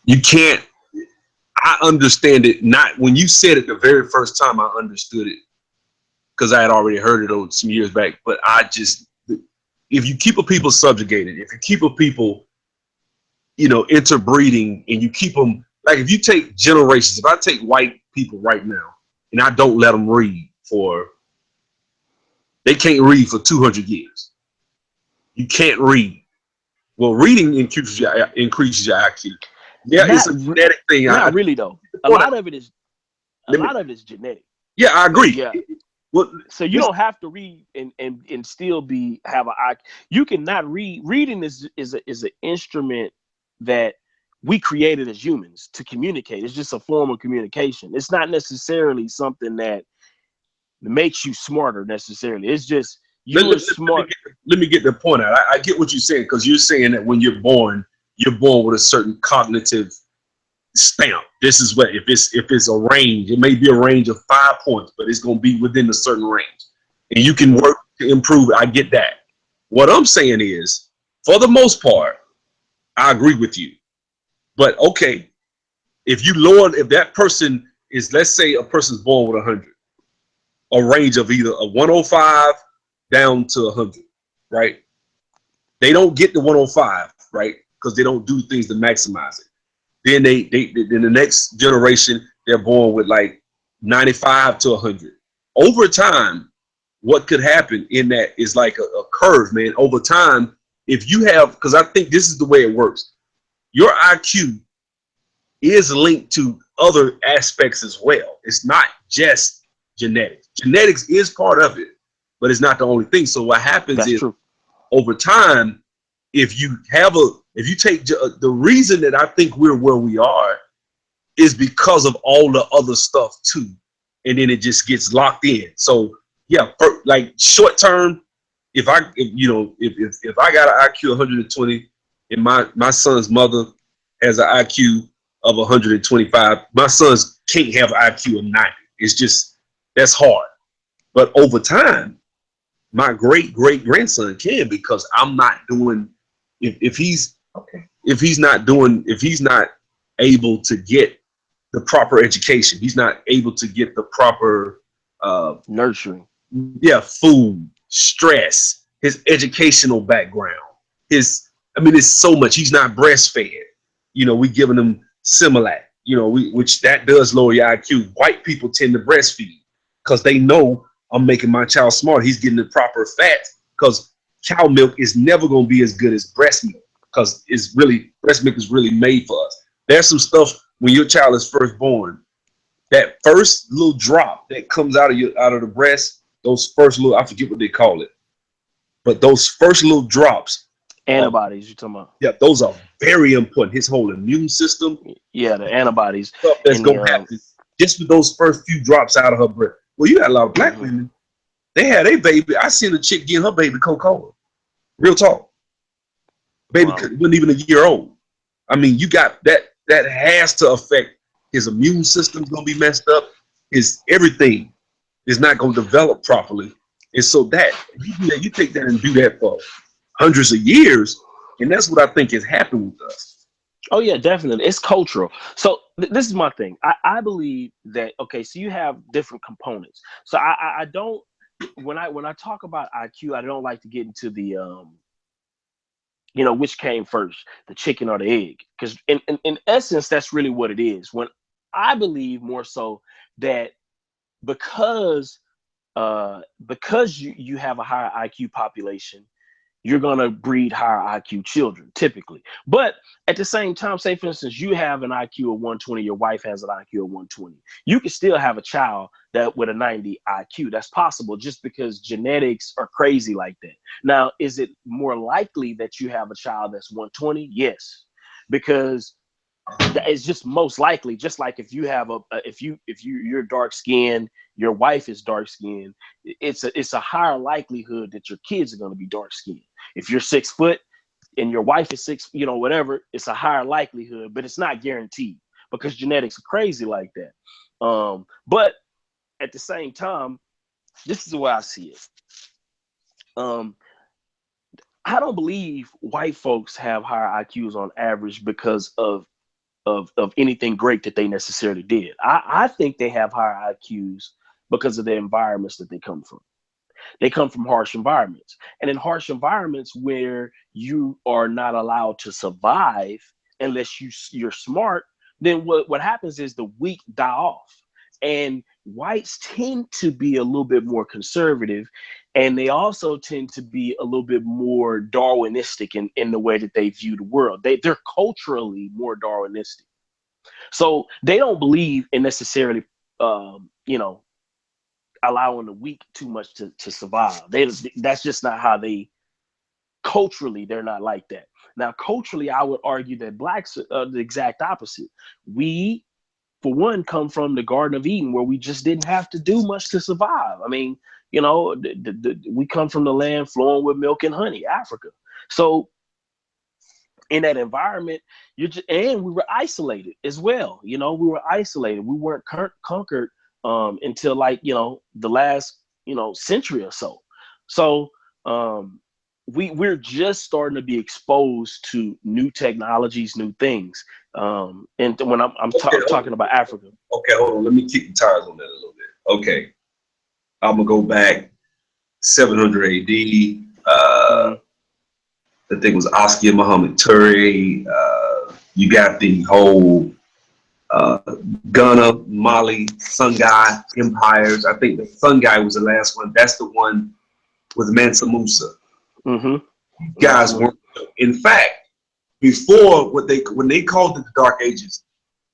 you can't, I understand it. Not when you said it the very first time, I understood it because I had already heard it some years back. But if you keep a people subjugated, if you keep a people, interbreeding, and you keep them, like if you take generations, if I take white people right now and I don't let them read they can't read for 200 years. You can't read. Well, reading increases your IQ. Yeah, it's a genetic thing. Not really though. A lot of it is genetic. Yeah, I agree. Yeah. Well, so you don't have to read and still have an IQ. You cannot read. Reading is an instrument that we created as humans to communicate. It's just a form of communication. It's not necessarily something that makes you smarter necessarily. It's just you're smart. Let me get the point out. I get what you're saying, because you're saying that when you're born with a certain cognitive stamp. This is what, if it's a range, it may be a range of 5 points, but it's going to be within a certain range, and you can work to improve it. I get that. What I'm saying is, for the most part, I agree with you. But okay, if that person is, let's say a person's born with 100, a range of either a 105 down to 100, right? They don't get the 105, right? Because they don't do things to maximize it. Then then the next generation, they're born with like 95 to 100. Over time, what could happen in that is like a curve, man. Over time, if you have, because I think this is the way it works, your IQ is linked to other aspects as well. It's not just genetics. Genetics is part of it, but it's not the only thing. So what happens is, over time, if you take the reason that I think we're where we are is because of all the other stuff too, and then it just gets locked in. So yeah, like short term, if I got an IQ 120 and my son's mother has an IQ of 125, my sons can't have an IQ of 90. It's just, that's hard. But over time, my great grandson can, because I'm not doing, if he's not able to get the proper education, he's not able to get the proper nurturing, food, stress, his educational background, it's so much. He's not breastfed. We giving him Similac, which that does lower your IQ. White people tend to breastfeed because they know, I'm making my child smart. He's getting the proper fat, because cow milk is never going to be as good as breast milk, because breast milk is really made for us. There's some stuff when your child is first born, that first little drop that comes out of the breast, those first little, I forget what they call it, but those first little drops, antibodies you're talking about. Yeah, those are very important. His whole immune system. Yeah, the antibodies. Stuff that's going to happen just with those first few drops out of her breast. Well, you got a lot of black women. They had a baby. I seen a chick getting her baby Coca-Cola. Real talk. Baby wasn't even a year old. You got that. That has to affect his immune system's going to be messed up. His everything is not going to develop properly. And so that you take that and do that for hundreds of years, and that's what I think has happened with us. Oh yeah, definitely. It's cultural. So this is my thing. I believe that, okay, so you have different components. So I don't, when I talk about IQ, I don't like to get into the which came first, the chicken or the egg, because in essence, that's really what it is. When I believe more so that because you have a higher IQ population, you're going to breed higher IQ children typically. But at the same time, say for instance, you have an IQ of 120, your wife has an IQ of 120. You can still have a child that with a 90 IQ. That's possible just because genetics are crazy like that. Now, is it more likely that you have a child that's 120? Yes, because it's just most likely. Just like if you have you're dark skinned, your wife is dark skinned, it's a higher likelihood that your kids are going to be dark skinned. If you're 6 foot and your wife is 6, whatever, it's a higher likelihood, but it's not guaranteed because genetics are crazy like that. But at the same time, this is the way I see it. I don't believe white folks have higher IQs on average because of anything great that they necessarily did. I think they have higher IQs because of the environments that they come from. They come from harsh environments. And in harsh environments where you are not allowed to survive unless you're smart, then what happens is the weak die off. And whites tend to be a little bit more conservative, and they also tend to be a little bit more Darwinistic in the way that they view the world. They're culturally more Darwinistic. So they don't believe in necessarily, allowing the weak too much to survive. That's just not how they, culturally, they're not like that. Now, culturally, I would argue that blacks are the exact opposite. We, for one, come from the Garden of Eden where we just didn't have to do much to survive. I mean, we come from the land flowing with milk and honey, Africa. So in that environment, and we were isolated as well. We were isolated. We weren't conquered until the last century or so. So we're just starting to be exposed to new technologies, new things. And when I'm talking about Africa. Okay, hold on. Let me kick the tires on that a little bit. Okay, I'm gonna go back 700 AD. I think it was Oscar Muhammad Turi. You got the whole Ghana, Mali, Songhai empires. I think the Songhai was the last one. That's the one with Mansa Musa. Guys weren't. In fact, before when they called it the Dark Ages,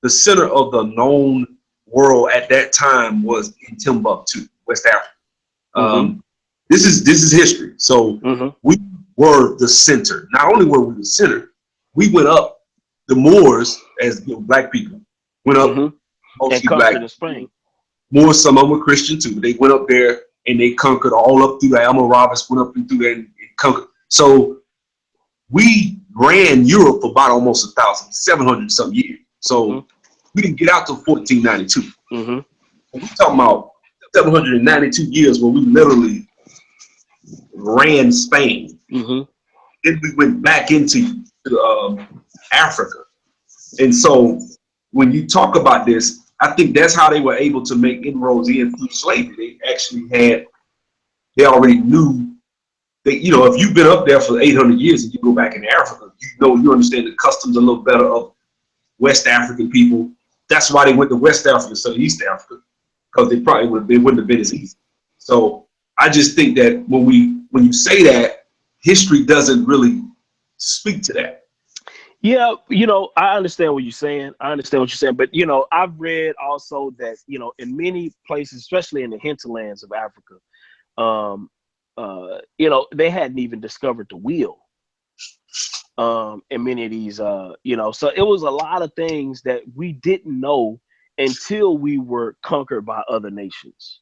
the center of the known world at that time was in Timbuktu, West Africa. This is history. So we were the center. Not only were we the center, we went up. The Moors, as black people, went up. Mostly black. In Spain. Moors, some of them were Christian too. They went up there and they conquered all up through the Almoravids, went up and through there and conquered. So we ran Europe for about almost 700 some years. So we didn't get out till 1492. We're talking about 792 years where we literally ran Spain. Then we went back into Africa. And so when you talk about this, I think that's how they were able to make inroads in through slavery. They already knew that, if you've been up there for 800 years and you go back in Africa, you understand the customs a little better of West African people. That's why they went to West Africa instead of East Africa, because they wouldn't have been as easy. So I just think that when you say that, history doesn't really speak to that. Yeah, I understand what you're saying. But, I've read also that, in many places, especially in the hinterlands of Africa, they hadn't even discovered the wheel. In many of these, so it was a lot of things that we didn't know until we were conquered by other nations.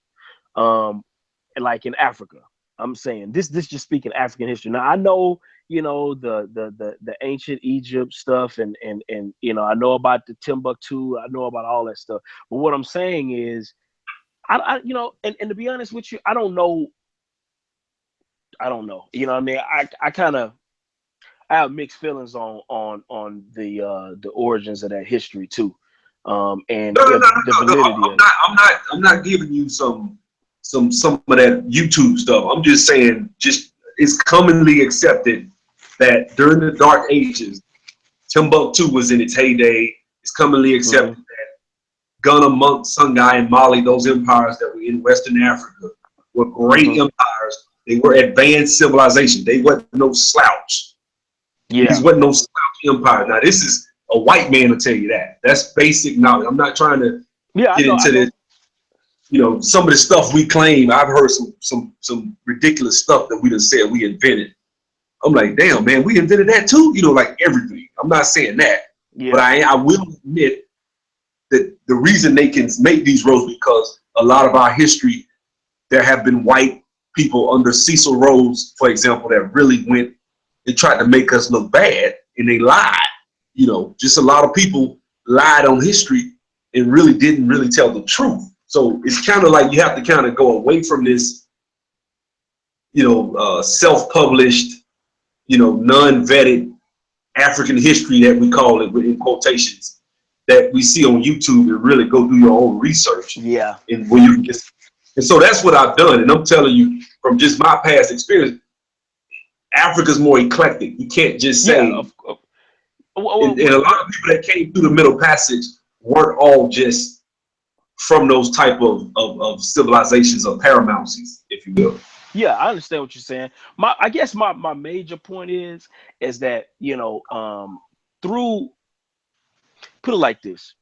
Like in Africa, I'm saying this just speaking African history. Now I know, the ancient Egypt stuff and I know about the Timbuktu, I know about all that stuff. But what I'm saying is, and to be honest with you, I don't know. You know what I mean? I have mixed feelings on the origins of that history too. And the validity. I'm not giving you some of that YouTube stuff. I'm just saying, it's commonly accepted that during the Dark Ages, Timbuktu was in its heyday. It's commonly accepted that Ghana, Songhai, and Mali, those empires that were in Western Africa, were great empires They were advanced civilization. They wasn't no slouch. Yeah. These wasn't no slouch empire. Now this is a white man to tell you that. That's basic knowledge. I'm not trying to get into this. You know, some of the stuff we claim. I've heard some ridiculous stuff that we done said we invented. I'm like, damn, man, we invented that too. You know, like everything. I'm not saying that, but I will admit that the reason they can make these roads because a lot of our history, there have been white people under Cecil Rhodes, for example, that really went and tried to make us look bad, and they lied. You know, just a lot of people lied on history and really didn't really tell the truth. So it's kind of like you have to kind of go away from this, you know, self-published, you know, non-vetted African history that we call it in quotations that we see on YouTube, and really go do your own research. Yeah. And when you just, and so that's what I've done. And I'm telling you from just my past experience, Africa's more eclectic. You can't just say, and a lot of people that came through the Middle Passage weren't all just from those type of civilizations or paramouncies, if you will. Yeah, I understand what you're saying. I guess my major point is that, you know, through, put it like this.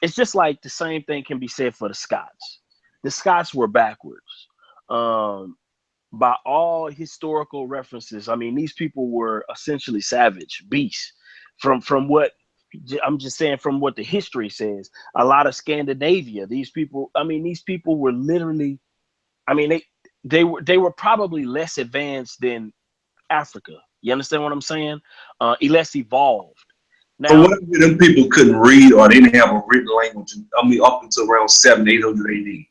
It's just like the same thing can be said for the Scots. The Scots were backwards. By all historical references, I mean, these people were essentially savage beasts. From what I'm just saying, from what the history says, a lot of Scandinavia, these people were literally, I mean, they were probably less advanced than Africa. You understand what I'm saying? Less evolved. Now, so what if them people couldn't read or they didn't have a written language? I mean, up until around 700-800 AD.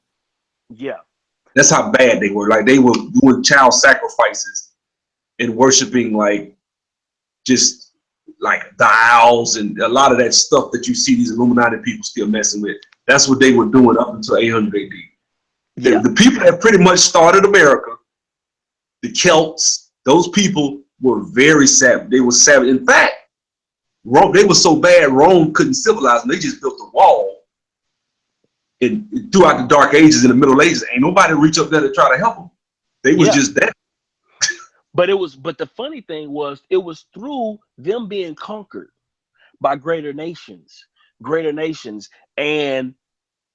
Yeah. That's how bad they were. Like, they were doing child sacrifices and worshiping like just like dials and a lot of that stuff that you see these Illuminati people still messing with. That's what they were doing up until 800 AD. Yeah. The people that pretty much started America, the Celts, those people were very savage. They were savage. In fact, Rome, they were so bad, Rome couldn't civilize them. They just built a wall. And throughout the Dark Ages and the Middle Ages, ain't nobody reach up there to try to help them. They was just that. But the funny thing was, it was through them being conquered by greater nations, and,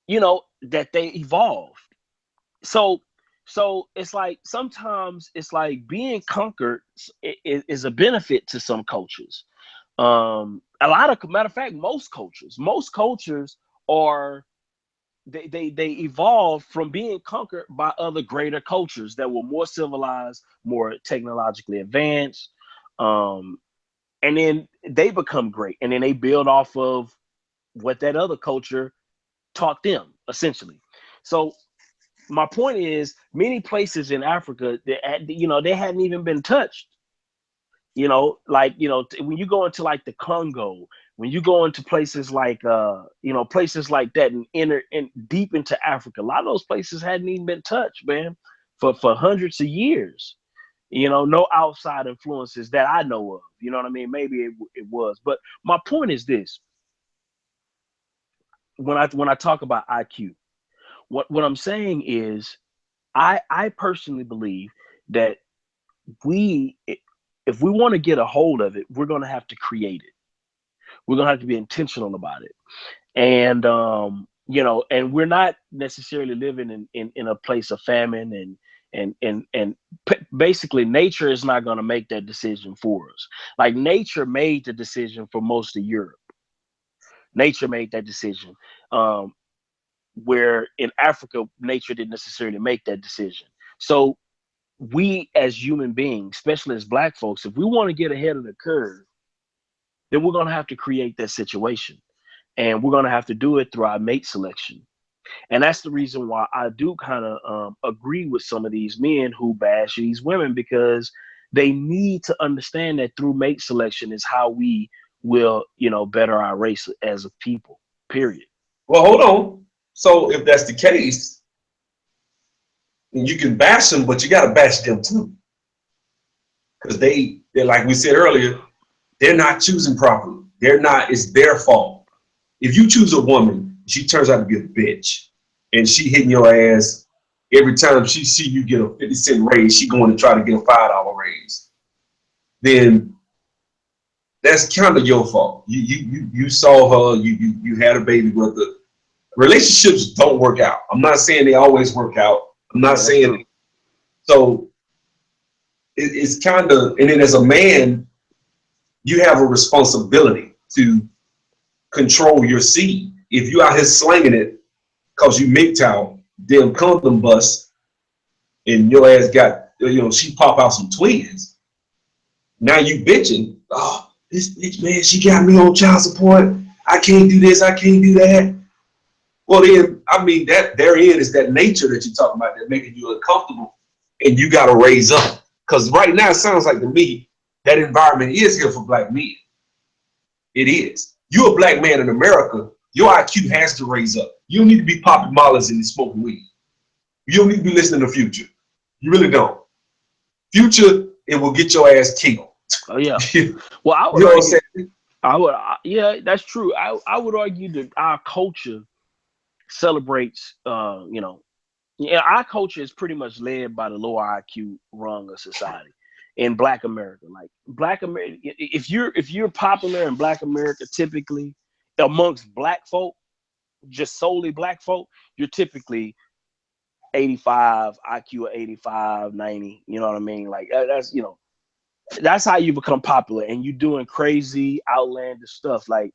you know, that they evolved. So it's like, sometimes it's like being conquered is a benefit to some cultures. Matter of fact, most cultures are, they evolved from being conquered by other greater cultures that were more civilized, more technologically advanced, and then they become great, and then they build off of what that other culture taught them, essentially. So my point is, many places in Africa, they hadn't even been touched. You know, like, you know, when you go into like the Congo, when you go into places like, places like that, and deep into Africa, a lot of those places hadn't even been touched, man, for hundreds of years. You know, no outside influences that I know of. You know what I mean? Maybe it was, but my point is this: when I talk about IQ, what I'm saying is, I personally believe that if we want to get a hold of it, we're going to have to create it. We're going to have to be intentional about it. And, and we're not necessarily living in a place of famine, and basically nature is not going to make that decision for us. Like, nature made the decision for most of Europe. Nature made that decision. Where in Africa, nature didn't necessarily make that decision. So we as human beings, especially as Black folks, if we want to get ahead of the curve, then we're going to have to create that situation. And we're going to have to do it through our mate selection. And that's the reason why I do kind of agree with some of these men who bash these women, because they need to understand that through mate selection is how we will, better our race as a people, period. Well, hold on. So if that's the case, you can bash them, but you got to bash them too. Because they're, like we said earlier, they're not choosing properly. It's their fault. If you choose a woman, she turns out to be a bitch, and she hitting your ass every time she see you get a 50-cent raise, she going to try to get a $5 raise. Then that's kind of your fault. You saw her, you had a baby with her. Relationships don't work out. I'm not saying they always work out. I'm not saying so. It's kind of, and then as a man, you have a responsibility to control your seed. If you out here slinging it because you MGTOW, damn condom bust, and your ass got, she pop out some twins. Now you bitching, oh, this bitch, man, she got me on child support. I can't do this, I can't do that. Well, then, I mean, that therein is that nature that you're talking about that making you uncomfortable, and you got to raise up. Because right now, it sounds like to me that environment is here for black men. It is. You're a black man in America. Your IQ has to raise up. You don't need to be popping mollies and smoking weed. You don't need to be listening to Future. You really don't. Future, it will get your ass killed. Oh yeah. Well, I would yeah, that's true. I would argue that our culture celebrates, our culture is pretty much led by the lower IQ rung of society in Black America. Like Black America, if you're popular in Black America, typically amongst Black folk, just solely Black folk, you're typically 85 IQ of 85, 90. You know what I mean? Like that's how you become popular, and you doing crazy, outlandish stuff. Like,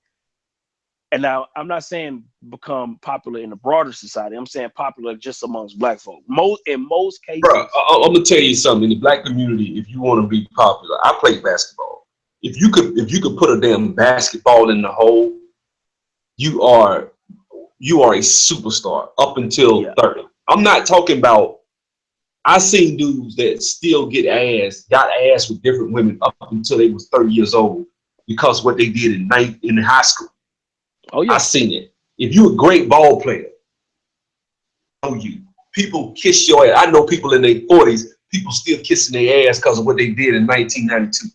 and now I'm not saying become popular in the broader society. I'm saying popular just amongst Black folk. In most cases, bro, I'm gonna tell you something. In the Black community, if you want to be popular, I play basketball. If you could put a damn basketball in the hole, you are a superstar up until 30. I'm not talking about. I seen dudes that still got ass with different women up until they was 30 years old because what they did in high school. Oh yeah, I seen it. If you're a great ball player, people kiss your ass. I know people in their 40s, people still kissing their ass because of what they did in 1992.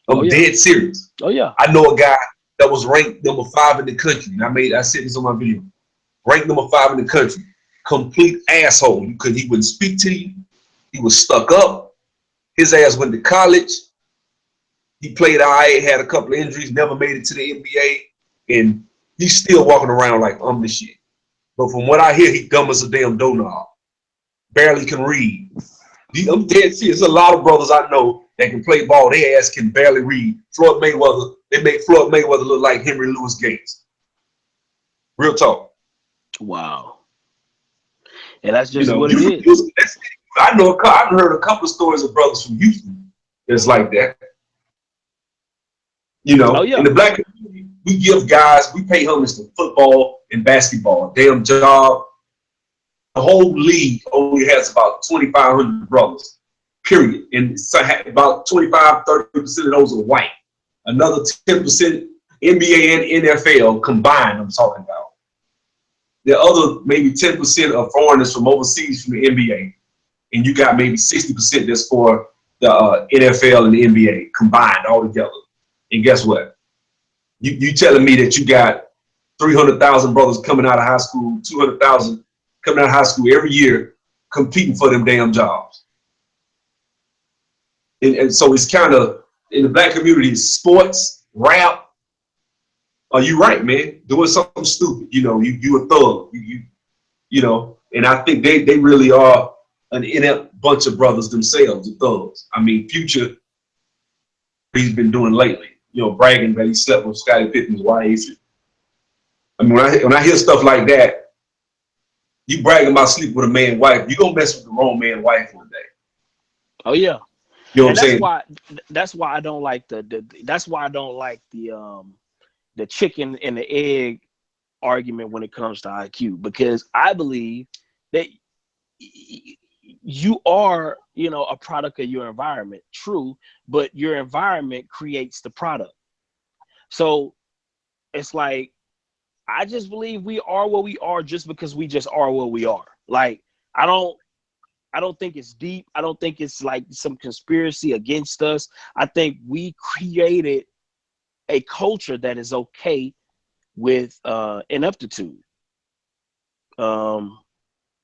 I'm dead serious. Oh yeah. I know a guy that was ranked number 5 in the country. And I said this on my video. Ranked number 5 in the country. Complete asshole. Because he wouldn't speak to you. He was stuck up. His ass went to college. He played all right, had a couple of injuries, never made it to the NBA. And he's still walking around like I'm the shit. But from what I hear, he dumb as a damn doorknob. Barely can read. I'm dead serious. There's a lot of brothers I know that can play ball. Their ass can barely read. They make Floyd Mayweather look like Henry Louis Gates. Real talk. Wow. And that's just what it is. I've heard a couple of stories of brothers from Houston that's like that. In the Black community, we give guys, we pay homage to football and basketball. Damn job. The whole league only has about 2,500 brothers, period. And so about 25-30% of those are white. Another 10% NBA and NFL combined, I'm talking about. The other maybe 10% are foreigners from overseas from the NBA. And you got maybe 60% that's for the NFL and the NBA combined all together. And guess what? You telling me that you got 300,000 brothers coming out of high school, 200,000 coming out of high school every year competing for them damn jobs. And so it's kind of, in the Black community, it's sports, rap. Are you right, man? Doing something stupid. You a thug. And I think they really are an inept bunch of brothers themselves, the thugs. I mean, Future, he's been doing lately, bragging that he slept with Scottie Pippen's wife. I mean, when I hear stuff like that, you bragging about sleeping with a man's wife, you're gonna mess with the wrong man's wife one day. Oh yeah. You know what I'm saying? That's why I don't like the chicken and the egg argument when it comes to IQ, because I believe that you are, a product of your environment. True, but your environment creates the product. So it's like, I just believe we are what we are just because we just are what we are. Like, I don't think it's deep. I don't think it's like some conspiracy against us. I think we created a culture that is okay with ineptitude.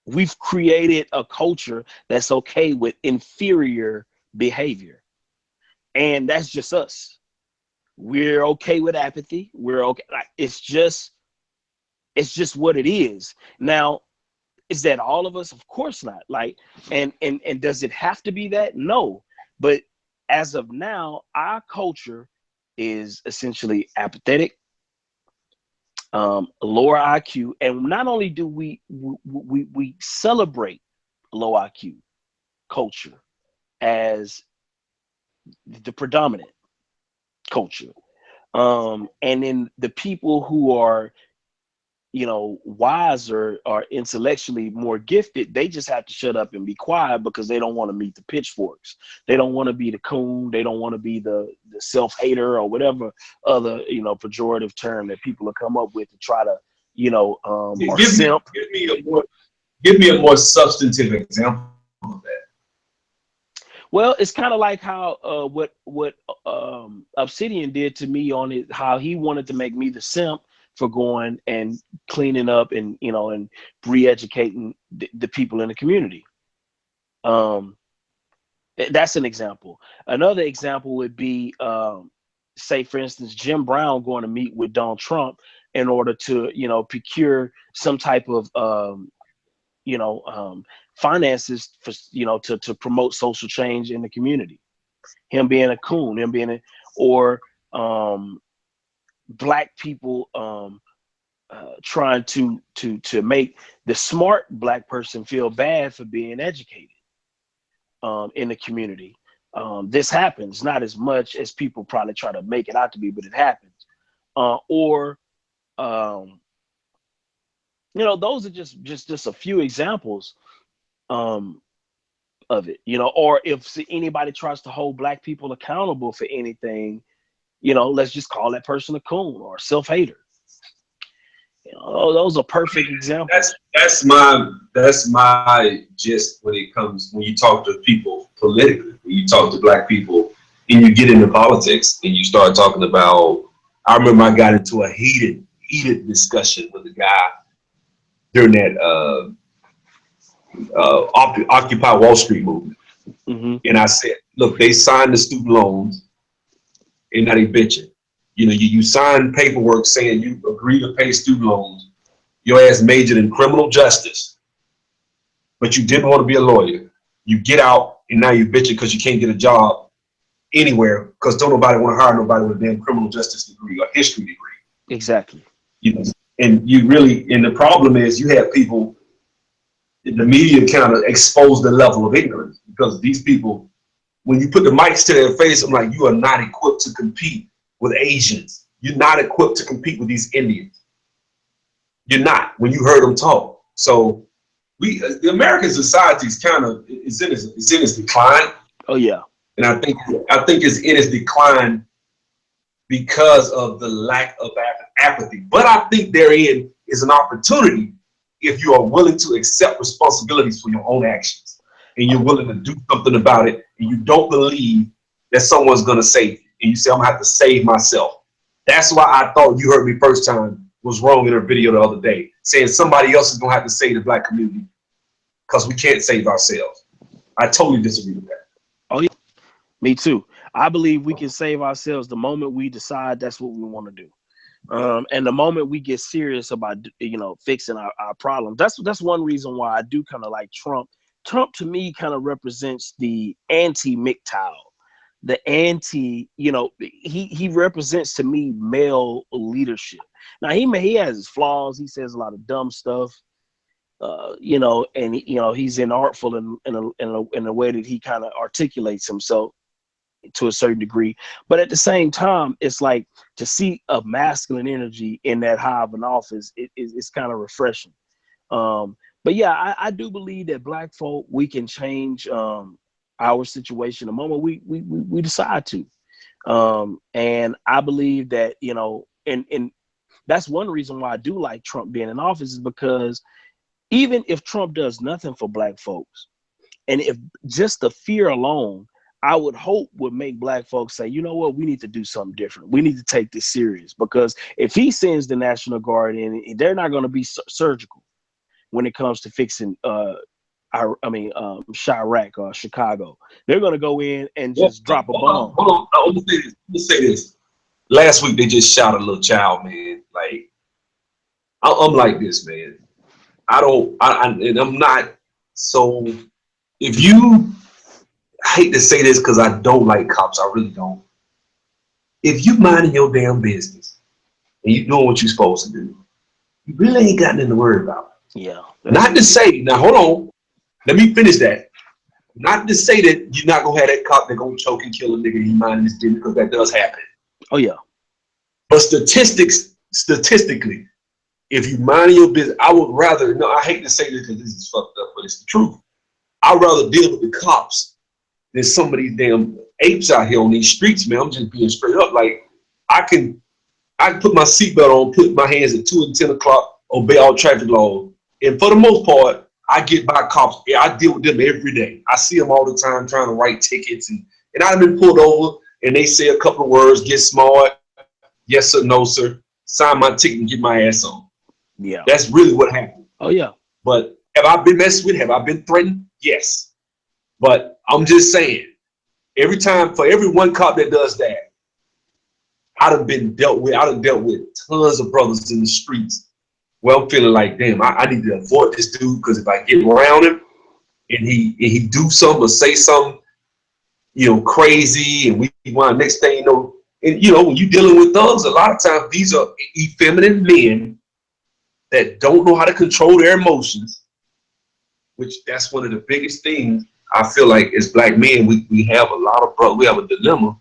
We've created a culture that's okay with inferior behavior. And that's just us. We're okay with apathy. We're okay. Like, it's just what it is. Now, is that all of us? Of course not. Like, and does it have to be that? No. But as of now, our culture is essentially apathetic, lower IQ, and not only do we celebrate low IQ culture as the predominant culture, and then the people who are, you know, wiser or intellectually more gifted, they just have to shut up and be quiet because they don't want to meet the pitchforks. They don't want to be the coon. They don't want to be the self-hater or whatever other, you know, pejorative term that people will come up with to try to, you know, or simp. Give me a more substantive example of that. Well, it's kind of like how what Obsidian did to me on it, how he wanted to make me the simp for going and cleaning up and, you know, and re-educating the people in the community. That's an example. Another example would be, say, for instance, Jim Brown going to meet with Donald Trump in order to, you know, procure some type of, you know, finances for, you know, to promote social change in the community. Him being a coon, him being a, or black people trying to make the smart black person feel bad for being educated in the community. This happens, not as much as people probably try to make it out to be, but it happens. Or you know, those are just a few examples of it. You know, or if anybody tries to hold black people accountable for anything, you know, let's just call that person a coon or a self-hater. You know, those are perfect examples. That's my gist when it comes, when you talk to people politically, when you talk to black people and you get into politics and you start talking about, I remember I got into a heated discussion with a guy during that Occupy Wall Street movement. Mm-hmm. And I said, look, they signed the student loans and now they bitching. You know, you sign paperwork saying you agree to pay student loans. Your ass majored in criminal justice, but you didn't want to be a lawyer. You get out and now you're bitching because you can't get a job anywhere because don't nobody want to hire nobody with a damn criminal justice degree or history degree. Exactly. You know, and you really, and the problem is you have people, the media kind of expose the level of ignorance because these people, when you put the mics to their face, I'm like, you are not equipped to compete with Asians. You're not equipped to compete with these Indians. You're not, when you heard them talk. So the American society is kind of, is in its decline. Oh yeah. And I think it's in its decline because of the lack of apathy. But I think therein is an opportunity if you are willing to accept responsibilities for your own actions and you're willing to do something about it and you don't believe that someone's going to save you and you say, I'm going to have to save myself. That's why I thought You Heard Me First Time was wrong in her video the other day, saying somebody else is going to have to save the black community because we can't save ourselves. I totally disagree with that. Oh yeah. Me too. I believe we can save ourselves the moment we decide that's what we want to do. And the moment we get serious about, you know, fixing our problems. That's one reason why I do kind of like Trump. Trump to me kind of represents the anti-MGTOW, the anti, you know, he represents to me male leadership. Now he has his flaws. He says a lot of dumb stuff, you know, and you know he's inartful in a way that he kind of articulates himself to a certain degree. But at the same time, it's like to see a masculine energy in that high of an office, it's kind of refreshing. But yeah, I do believe that black folk, we can change our situation the moment we decide to. And I believe that, you know, and that's one reason why I do like Trump being in office, is because even if Trump does nothing for black folks, and if just the fear alone, I would hope would make black folks say, you know what, we need to do something different. We need to take this serious, because if he sends the National Guard in, they're not going to be surgical. when it comes to fixing Chirac or Chicago. They're gonna go in and Well, just drop a hold on, bomb. hold on. I want to say this. Let me say this. Last week they just shot a little child, man. Like I'm like this, man. I don't. And I'm not. So if you, I hate to say this because I don't like cops. I really don't. If you minding your damn business and you doing what you're supposed to do, you really ain't got nothing to worry about. Yeah. Not to say, now hold on, let me finish that. Not to say that you're not gonna have that cop that gonna choke and kill a nigga he minding his business, because that does happen. Oh yeah. But statistically, if you mind your business, I would rather, no, I hate to say this because this is fucked up, but it's the truth. I'd rather deal with the cops than some of these damn apes out here on these streets, man. I'm just being straight up. Like, I can put my seatbelt on, put my hands at 2 and 10 o'clock, obey all traffic laws. And for the most part, I get by cops. Yeah, I deal with them every day. I see them all the time trying to write tickets. And I've been pulled over and they say a couple of words, get smart, yes sir, no sir, sign my ticket and get my ass on. Yeah. That's really what happened. Oh yeah. But have I been messed with? Have I been threatened? Yes. But I'm just saying, every time, for every one cop that does that, I done dealt with tons of brothers in the streets where I'm feeling like, damn, I need to avoid this dude, because if I get around him and he do something or say something, crazy, and we want next thing you know, and when you're dealing with thugs, a lot of times these are effeminate men that don't know how to control their emotions, which that's one of the biggest things I feel like as black men, we have a lot of brothers, we have a dilemma.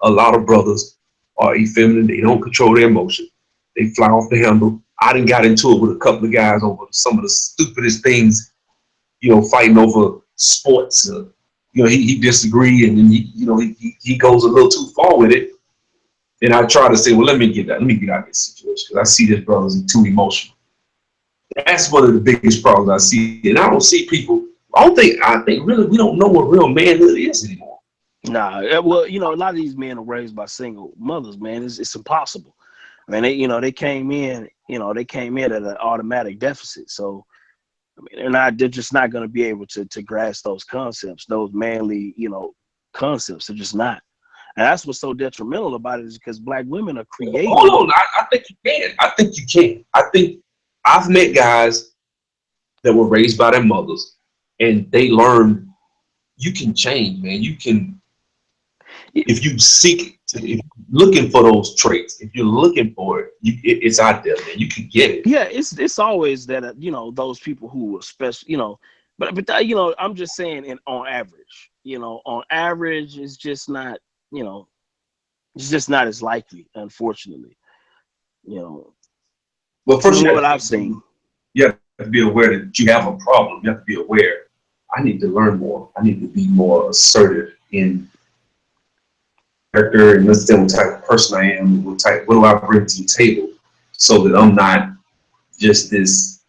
A lot of brothers are effeminate, they don't control their emotion. They fly off the handle. I done got into it with a couple of guys over some of the stupidest things, fighting over sports. He disagreed, and then he goes a little too far with it. And I try to say, well, let me get out of this situation, because I see this brother's too emotional. That's one of the biggest problems I see. And I don't see people, I think really we don't know what real manhood is anymore. Nah, well, a lot of these men are raised by single mothers, man. It's impossible. I mean, they came in at an automatic deficit. So, I mean, they're just not going to be able to grasp those concepts, those manly, concepts. They're just not. And that's what's so detrimental about it, is because black women are creating. Hold on, I think you can. I think I've met guys that were raised by their mothers, and they learned you can change, man. You can, if you if you're looking for those traits, if you're looking for it, it's out there, man. You can get it. Yeah, it's always that those people who are special, but I'm just saying, on average, it's just not, it's just not as likely, unfortunately. Well, first, what I've seen, you have to be aware that you have a problem. You have to be aware. I need to learn more. I need to be more assertive in character and understand what type of person I am. What do I bring to the table, so that I'm not just this,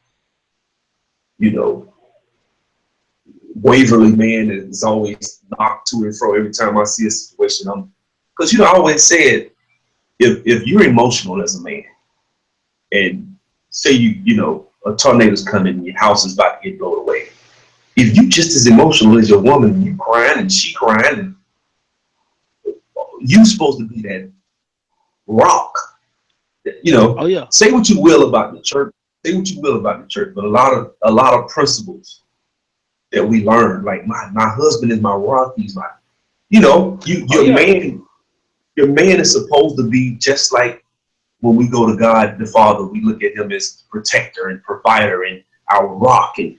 waverly man that is always knocked to and fro every time I see a situation. Because I always said, if you're emotional as a man, and say a tornado's coming and your house is about to get blown away, if you just as emotional as your woman, and you crying and she crying, and you supposed to be that rock. Oh yeah. Say what you will about the church. Say what you will about the church, but a lot of principles that we learn, like my husband is my rock. He's my, man. Your man is supposed to be just like, when we go to God the Father, we look at him as protector and provider and our rock. And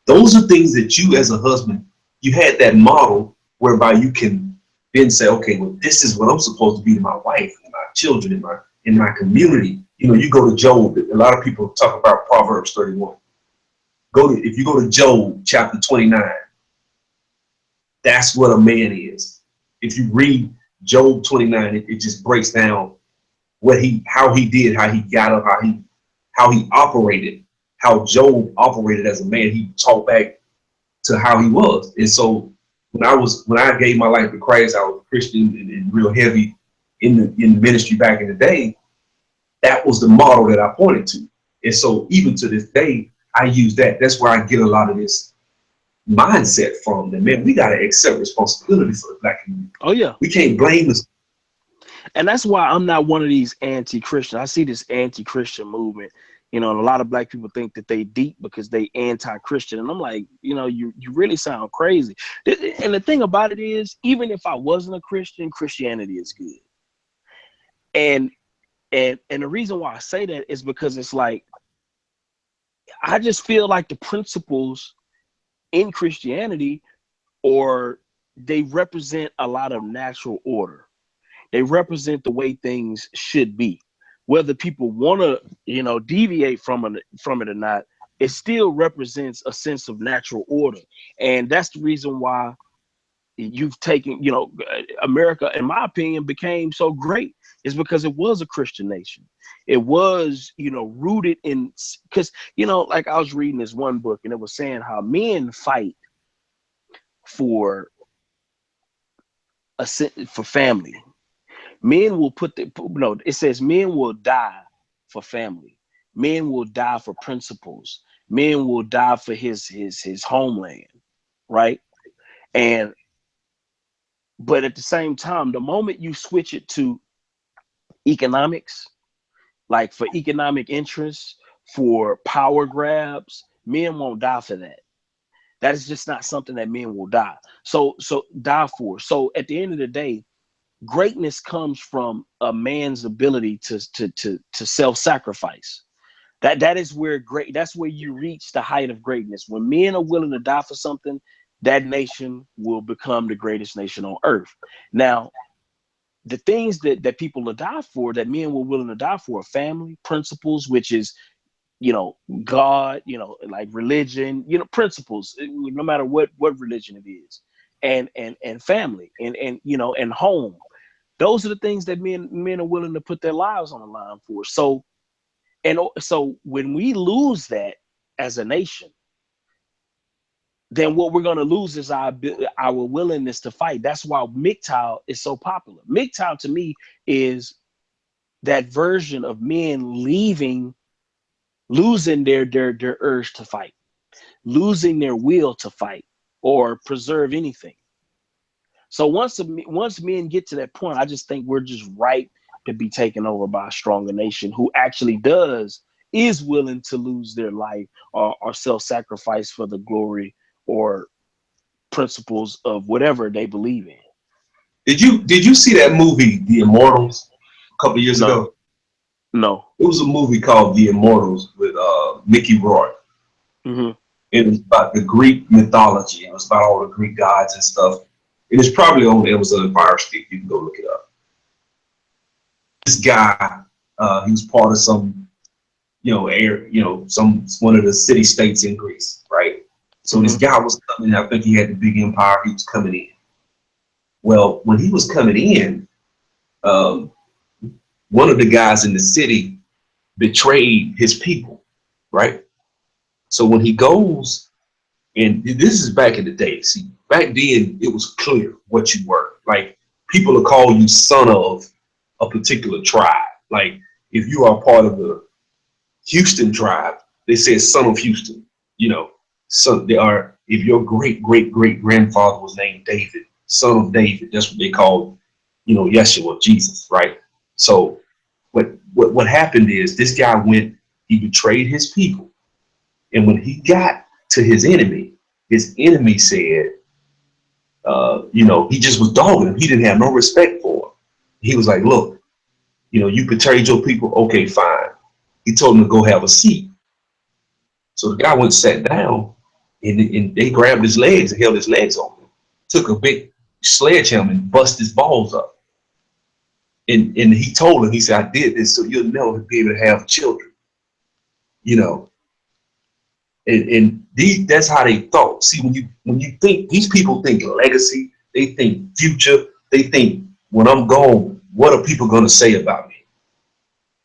those are things that you, as a husband, you had that model whereby you can then say, okay, well, this is what I'm supposed to be to my wife and my children, in my community. You go to Job. A lot of people talk about Proverbs 31. If you go to Job chapter 29, that's what a man is. If you read Job 29, it just breaks down how he did, how he got up, how he operated, how Job operated as a man. He talked back to how he was. And so when I gave my life to Christ, I was a Christian and real heavy in the ministry back in the day. That was the model that I pointed to. And so even to this day, I use that. That's where I get a lot of this mindset from. That, man, we got to accept responsibility for the black community. Oh yeah. We can't blame us. And that's why I'm not one of these anti-Christian. I see this anti-Christian movement, you know, and a lot of black people think that they deep because they anti-Christian. And I'm like, you know, you really sound crazy. And the thing about it is, even if I wasn't a Christian, Christianity is good. And the reason why I say that is because it's like, I just feel like the principles in Christianity, or they represent a lot of natural order. They represent the way things should be. Whether people want to, you know, deviate from it or not, it still represents a sense of natural order. And that's the reason why you've taken, you know, America, in my opinion, became so great, is because it was a Christian nation. It was, you know, rooted in, because, you know, like I was reading this one book and it was saying how men fight for family. Men will put the, no, it says men will die for family. Men will die for principles. Men will die for his homeland, right? And but at the same time, the moment you switch it to economics, like for economic interests, for power grabs, men won't die for that. That is just not something that men will die. So die for. So at the end of the day, greatness comes from a man's ability to self-sacrifice. That is where that's where you reach the height of greatness. When men are willing to die for something, that nation will become the greatest nation on earth. Now, the things that people will die for, that men were willing to die for, are family, principles, which is, you know, God, you know, like religion, you know, principles, no matter what religion it is, and family, and you know, and home. Those are the things that men are willing to put their lives on the line for. So when we lose that as a nation, then what we're going to lose is our willingness to fight. That's why MGTOW is so popular. MGTOW to me is that version of men losing their urge to fight, losing their will to fight or preserve anything. So once men get to that point, I just think we're just ripe to be taken over by a stronger nation who actually is willing to lose their life or self-sacrifice for the glory or principles of whatever they believe in. Did you see that movie, The Immortals, a couple years ago? No. It was a movie called The Immortals with Mickey Rourke. Mm-hmm. It was about the Greek mythology. It was about all the Greek gods and stuff. It is probably on Amazon Fire Stick. You can go look it up. This guy, he was part of some, one of the city states in Greece, right? So this guy was coming. I think he had the big empire. He was coming in. Well, when he was coming in, one of the guys in the city betrayed his people, right? So when he goes, and this is back in the day. See, back then it was clear what you were. Like, people will call you son of a particular tribe. Like, if you are part of the Houston tribe, they say son of Houston. You know, so they are. If your great grandfather was named David, son of David, that's what they called, Yeshua, Jesus, right? So what happened is this guy he betrayed his people, and when he got to his enemy said, he just was dogging him. He didn't have no respect for him. He was like, look, you betrayed your people. Okay, fine. He told him to go have a seat. So the guy went and sat down, and they grabbed his legs and held his legs on him. Took a big sledgehammer and bust his balls up. And he told him, he said, I did this so you'll never be able to have children. That's how they thought. See, when you think, these people think legacy, they think future, they think when I'm gone, what are people going to say about me?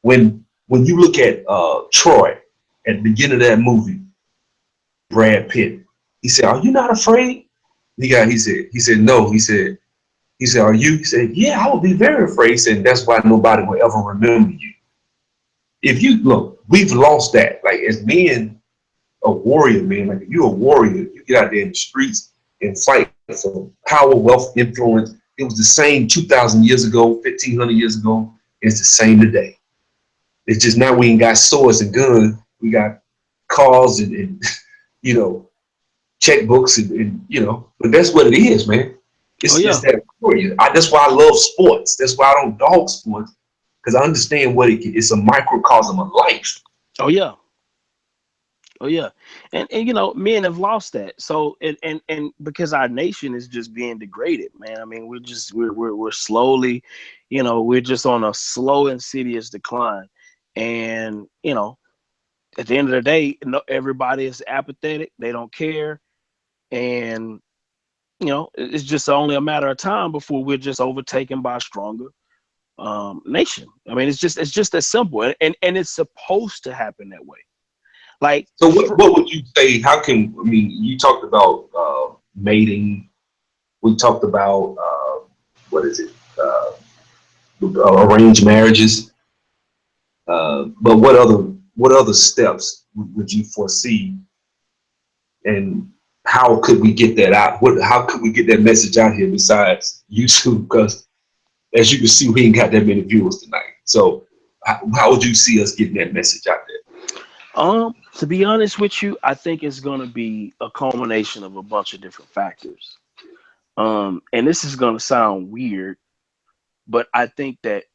When you look at Troy at the beginning of that movie, Brad Pitt, he said, "Are you not afraid?" He said, "No." He said, "Are you?" He said, "Yeah, I would be very afraid." He said, "That's why nobody will ever remember you." If you look, we've lost that. Like, as men, a warrior, man. Like if you're a warrior, you get out there in the streets and fight for power, wealth, influence. It was the same 2,000 years ago, 1,500 years ago. It's the same today. It's just now we ain't got swords and guns. We got cars and you know, checkbooks and you know, but that's what it is, man. Oh It's yeah. that warrior. That's why I love sports. That's why I don't dog sports, because I understand what it's a microcosm of life. Oh yeah. Oh yeah, and you know, men have lost that. So and because our nation is just being degraded, man. I mean, we're slowly, you know, we're just on a slow, insidious decline. And you know, at the end of the day, no, everybody is apathetic. They don't care, and you know, it's just only a matter of time before we're just overtaken by a stronger nation. I mean, it's just that simple, and it's supposed to happen that way. Like, So what would you say? How can I mean? You talked about mating. We talked about what is it? Arranged marriages. But what other steps would you foresee, and how could we get that out? How could we get that message out here besides YouTube? Because as you can see, we ain't got that many viewers tonight. So how would you see us getting that message out there? To be honest with you, I think it's gonna be a culmination of a bunch of different factors. And this is gonna sound weird, but I think that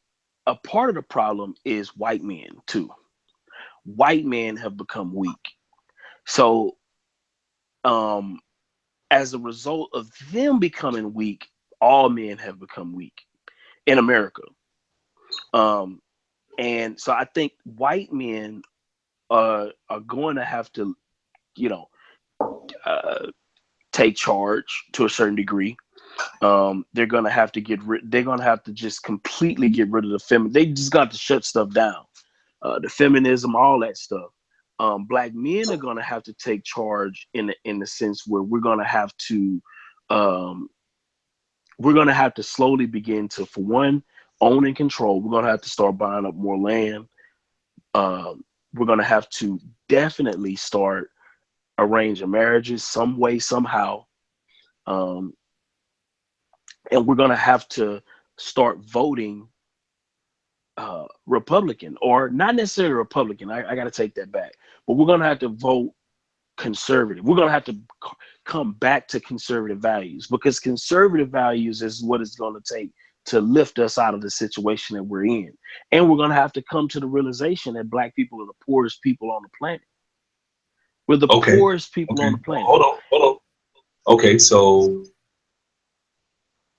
a part of the problem is white men too. White men have become weak. So, um, as a result of them becoming weak, all men have become weak in America. Um, and so I think white men are going to have to, you know, uh, take charge to a certain degree. They're gonna have to get rid. They're gonna have to just completely get rid of the feminism. They just got to shut stuff down. The feminism, all that stuff. Black men are gonna have to take charge in the sense where um, we're gonna have to slowly begin to, for one, own and control. We're gonna have to start buying up more land. Um, we're gonna have to definitely start arranging marriages some way, somehow. Um, and we're going to have to start voting Republican, or not necessarily Republican. I got to take that back. But we're going to have to vote conservative. We're going to have to come back to conservative values, because conservative values is what it's going to take to lift us out of the situation that we're in. And we're going to have to come to the realization that Black people are the poorest people on the planet. We're the Okay. poorest people Okay. on the planet. Hold on. Okay, so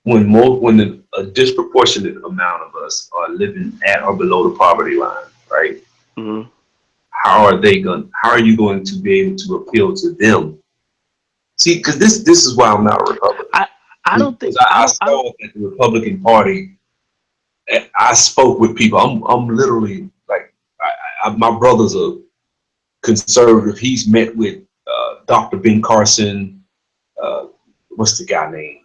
when a disproportionate amount of us are living at or below the poverty line, right? Mm-hmm. How are you going to be able to appeal to them? See, because this is why I'm not a Republican. I don't think Because I saw that the Republican Party. I spoke with people. I'm literally like, my brother's a conservative. He's met with Dr. Ben Carson. What's the guy name?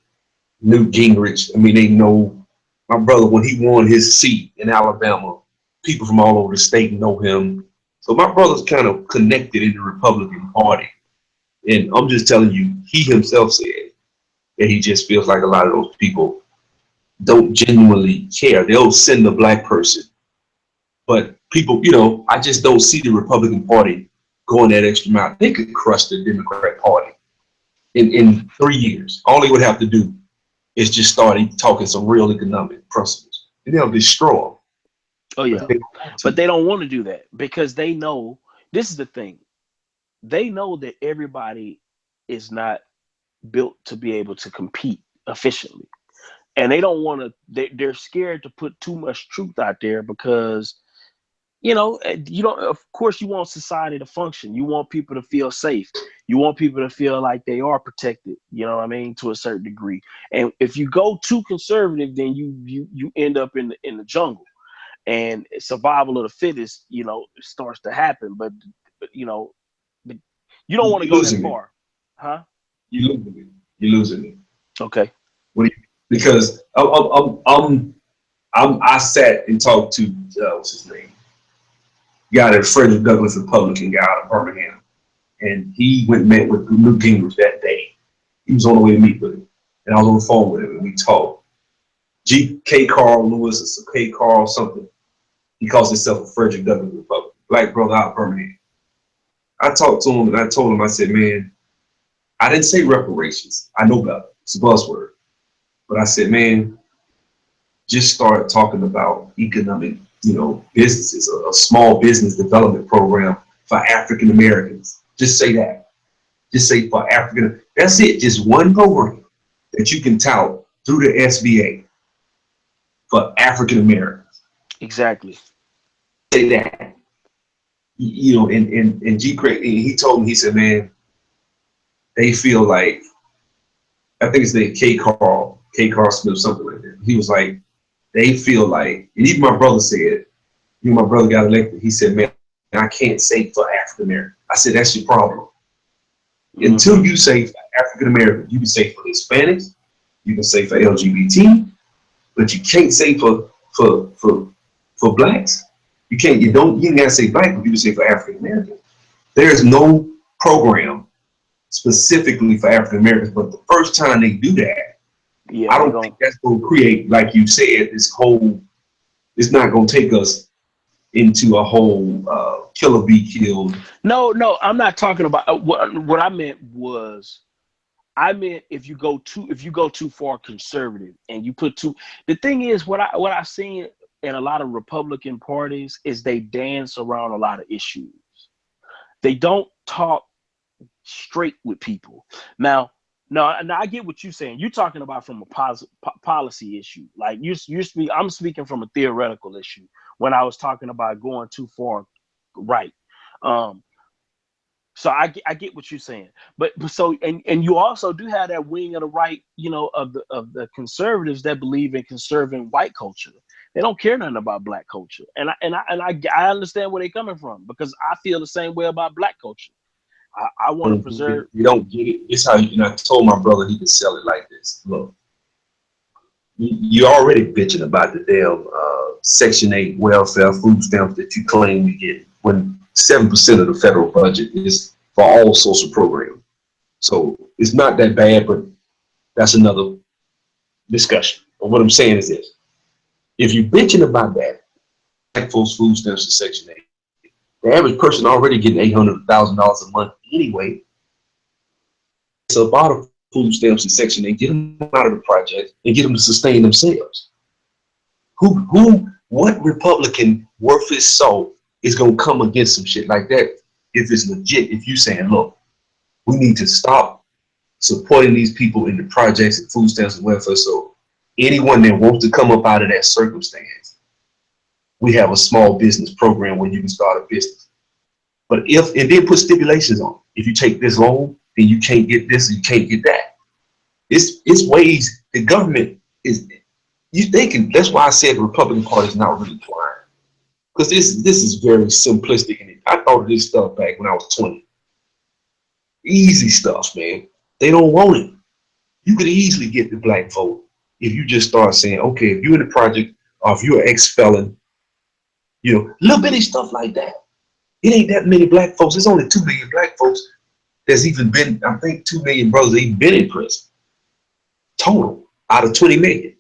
Newt Gingrich. I mean, they know my brother when he won his seat in Alabama. People from all over the state know him. So my brother's kind of connected in the Republican Party. And I'm just telling you, he himself said that he just feels like a lot of those people don't genuinely care. They'll send a Black person. But people, you know, I just don't see the Republican Party going that extra mile. They could crush the Democrat Party in 3 years. All they would have to do is just start talking some real economic principles, and they'll destroy them. Oh But yeah, they don't want but to. they don't want to do that because they know, this is the thing. They know that everybody is not built to be able to compete efficiently, and they don't want to. They're scared to put too much truth out there because, you know, you don't. Of course, you want society to function. You want people to feel safe. You want people to feel like they are protected. You know what I mean, to a certain degree. And if you go too conservative, then you end up in the jungle, and survival of the fittest, you know, starts to happen. But you know, you don't want to You're go that losing me. far, huh? You're losing me. You're losing me. Okay. Because I sat and talked to what's his name? Guy that Frederick Douglass Republican guy out of Birmingham. and he went and met with Newt Gingrich that day. He was on the way to meet with him, and I was on the phone with him, and we talked. K. Carl Lewis, or K. Carl something. He calls himself a Frederick Douglass Republican, black brother out of Birmingham. I talked to him, and I told him, I said, man, I didn't say reparations. I know better. It's a buzzword. But I said, man, just start talking about economic, businesses, a small business development program for African Americans. Just say that. Just say for African. That's it. Just one program that you can tout through the SBA for African Americans. Exactly. Say that. And G. Craig, he told me, he said, man, they feel like, I think it's named K. Carl Smith, something like that. He was like, they feel like, and even my brother said, my brother got elected. He said, man, I can't say for African American. I said, that's your problem. Mm-hmm. Until you say for African American, you can say for Hispanics, you can say for LGBT, but you can't say for blacks. You can't. You gotta say black, but you can say for African Americans. There is no program specifically for African Americans, but the first time they do that, I don't think that's going to create, like you said, this whole. It's not going to take us into a whole killer be killed. No, I'm not talking about what I meant was, if you go too far conservative and you put too. The thing is, what I've seen in a lot of Republican parties is they dance around a lot of issues. They don't talk straight with people. Now I get what you're saying. You're talking about from a policy issue. Like I'm speaking from a theoretical issue when I was talking about going too far right. So I get what you're saying. But so and you also do have that wing of the right, of the conservatives that believe in conserving white culture. They don't care nothing about black culture. And I understand where they're coming from, because I feel the same way about black culture. I want to preserve. You don't get it. It's how I told my brother he could sell it like this. Look, you're already bitching about the damn Section 8 welfare food stamps that you claim you get, when 7% of the federal budget is for all social programs. So it's not that bad, but that's another discussion. But what I'm saying is this: if you're bitching about that, black folks' food stamps in Section 8. The average person already getting $800,000 a month anyway. So about the food stamps in Section 8, get them out of the project and get them to sustain themselves. What Republican worth his salt is going to come against some shit like that if it's legit? If you saying, look, we need to stop supporting these people in the projects and food stamps and welfare. So anyone that wants to come up out of that circumstance, we have a small business program where you can start a business. But and then put stipulations on it. If you take this loan, then you can't get this, and you can't get that. It's ways the government is. That's why I said the Republican Party is not really trying, because this is very simplistic. And I thought of this stuff back when I was 20. Easy stuff, man. They don't want it. You could easily get the black vote if you just start saying, okay, if you're in the project, or if you're an ex-felon, little bitty stuff like that. It ain't that many black folks. There's only 2 million black folks that's even been, I think 2 million brothers even been in prison. Total, out of 20 million.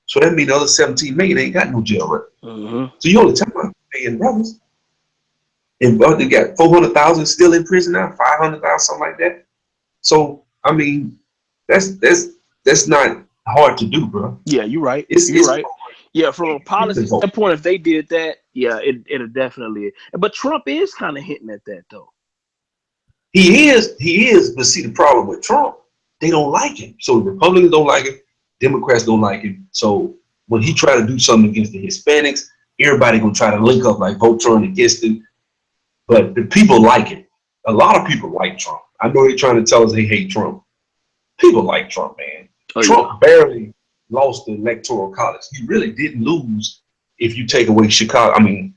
So that means the other 17 million ain't got no jail record. Mm-hmm. So you only talking about 2 million brothers. And they got 400,000 still in prison now, 500,000, something like that. So, I mean, that's not hard to do, bro. Yeah, you're right. You're right. Yeah, from a policy standpoint, if they did that, yeah, it'll definitely. But Trump is kind of hinting at that, though. He is. But see, the problem with Trump, they don't like him. So the Republicans don't like him. Democrats don't like him. So when he try to do something against the Hispanics, everybody gonna try to link up like vote Trump against him. But the people like it. A lot of people like Trump. I know they're trying to tell us they hate Trump. People like Trump, man. Oh, Trump barely lost the electoral college. He really didn't lose if you take away Chicago. I mean,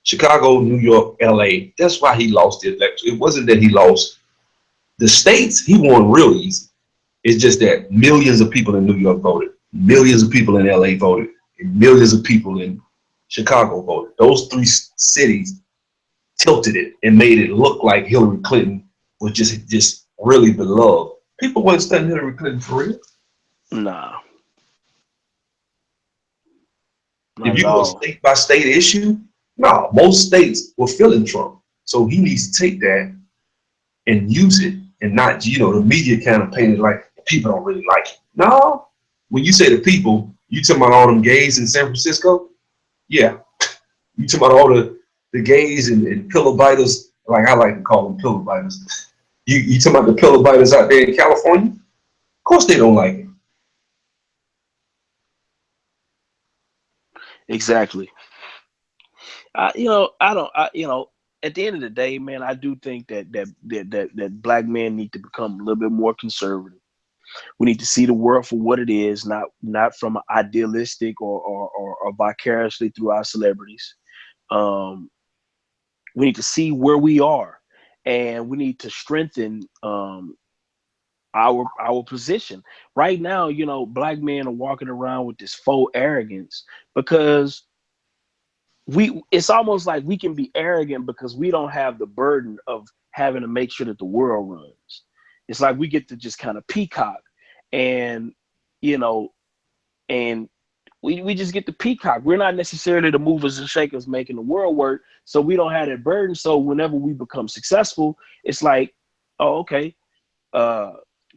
Chicago, New York, LA. That's why he lost the election. It wasn't that he lost the states. He won real easy. It's just that millions of people in New York voted, millions of people in LA voted, and millions of people in Chicago voted. Those 3 cities tilted it and made it look like Hillary Clinton was just really beloved, people wasn't studying Hillary Clinton for real. Nah, not If at you go all. state by state issue, no, most states were feeling Trump. So he needs to take that and use it, and not, you know, the media kind of painted like people don't really like it. No, when you say the people, you talking about all them gays in San Francisco? Yeah. You talking about all the gays and pillow biters, like I like to call them pillow biters. You talking about the pillow biters out there in California? Of course they don't like it. Exactly. You know, I don't. You know, at the end of the day, man, I do think that black men need to become a little bit more conservative. We need to see the world for what it is, not from an idealistic or vicariously through our celebrities. Um, we need to see where we are, and we need to strengthen our position. Right now, you know, black men are walking around with this faux arrogance because it's almost like we can be arrogant because we don't have the burden of having to make sure that the world runs. It's like we get to just kind of peacock, and you know, and we just get the peacock. We're not necessarily the movers and shakers making the world work, so we don't have that burden. So whenever we become successful, it's like, oh, okay,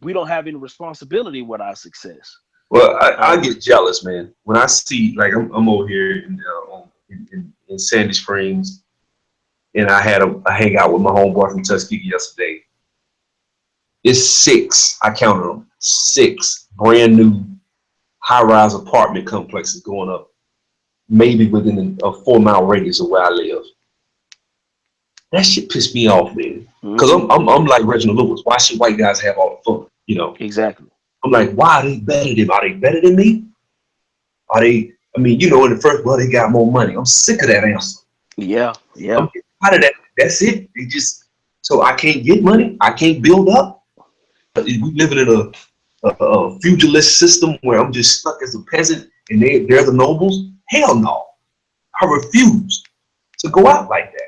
we don't have any responsibility with our success. Well, I get jealous, man, when I see, like, I'm over here in Sandy Springs, and I had a hangout with my homeboy from Tuskegee yesterday. It's 6, I counted them, 6 brand new high-rise apartment complexes going up, maybe within a 4-mile radius of where I live. That shit pissed me off, man. Because I'm like Reginald Lewis. Why should white guys have all the fun? You know? Exactly. I'm like, why are they better than? Are they better than me? Are they? I mean, you know, in the first, well, they got more money. I'm sick of that answer. Yeah, yeah. I'm tired of that. That's it. They just, so I can't get money. I can't build up. We living in a feudalist system where I'm just stuck as a peasant and they're the nobles. Hell no. I refuse to go out like that.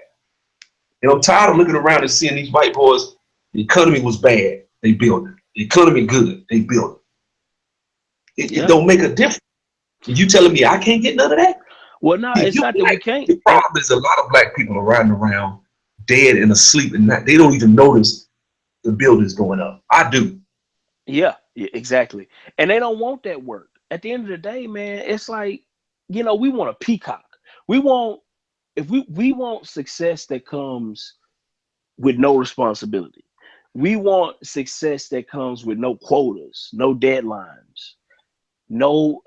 And I'm tired of looking around and seeing these white boys. The economy was bad. They built it. The economy good. They built it. It don't make a difference. And you telling me I can't get none of that? Well, no, it's not that we can't. The problem is a lot of black people are riding around dead and asleep, and they don't even notice the buildings going up. I do. Yeah, exactly. And they don't want that work. At the end of the day, man, it's like, you know, we want a peacock. We want, if we want success that comes with no responsibility. We want success that comes with no quotas, no deadlines, no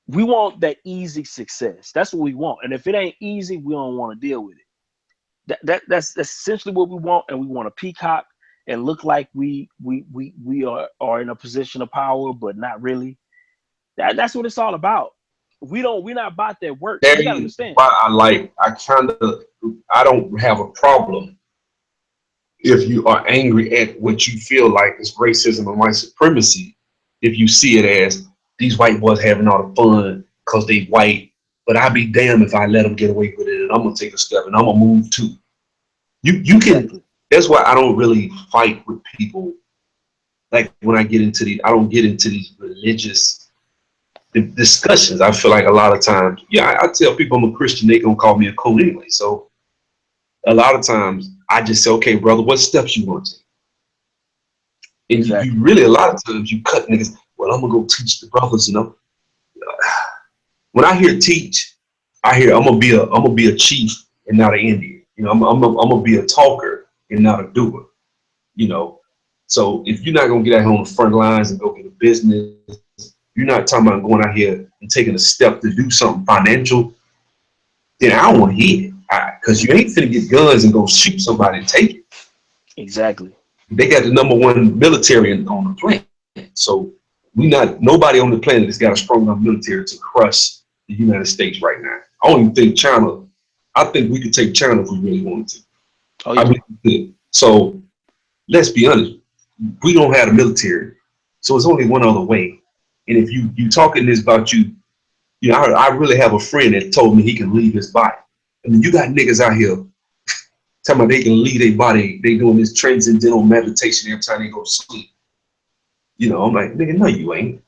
we want that easy success. That's what we want. And if it ain't easy, we don't want to deal with it. That's essentially what we want, and we want a peacock and look like we are in a position of power, but not really. That's what it's all about. We're not about that work. You gotta understand. Why I don't have a problem if you are angry at what you feel like is racism and white supremacy. If you see it as these white boys having all the fun because they white, but I'd be damned if I let them get away with it, and I'm gonna take a step and I'm gonna move too. You can. That's why I don't really fight with people. Like when I get into I don't get into these religious discussions. I feel like a lot of times, I tell people I'm a Christian, they gonna call me a coon anyway. So a lot of times I just say, okay, brother, what steps you want to take? And Exactly. you really, a lot of times you cut niggas. Well, I'm gonna go teach the brothers, you know. When I hear teach, I hear I'm gonna be a chief and not an Indian. You know, I'm gonna be a talker and not a doer. You know, so if you're not gonna get out here on the front lines and go get a business, you're not talking about going out here and taking a step to do something financial, then I don't want to hear it. Because you ain't finna get guns and go shoot somebody and take it. Exactly. They got the #1 military on the planet. So nobody on the planet has got a strong enough military to crush the United States right now. I don't even think China, I think we could take China if we really wanted to. Oh, yeah. I mean, we could. So let's be honest, we don't have a military. So it's only one other way. And if you talking this about you know, I really have a friend that told me he can leave his body. I mean, you got niggas out here Talking about they can leave their body, they doing this transcendental meditation every time they go to sleep. You know, I'm like, nigga, no, you ain't.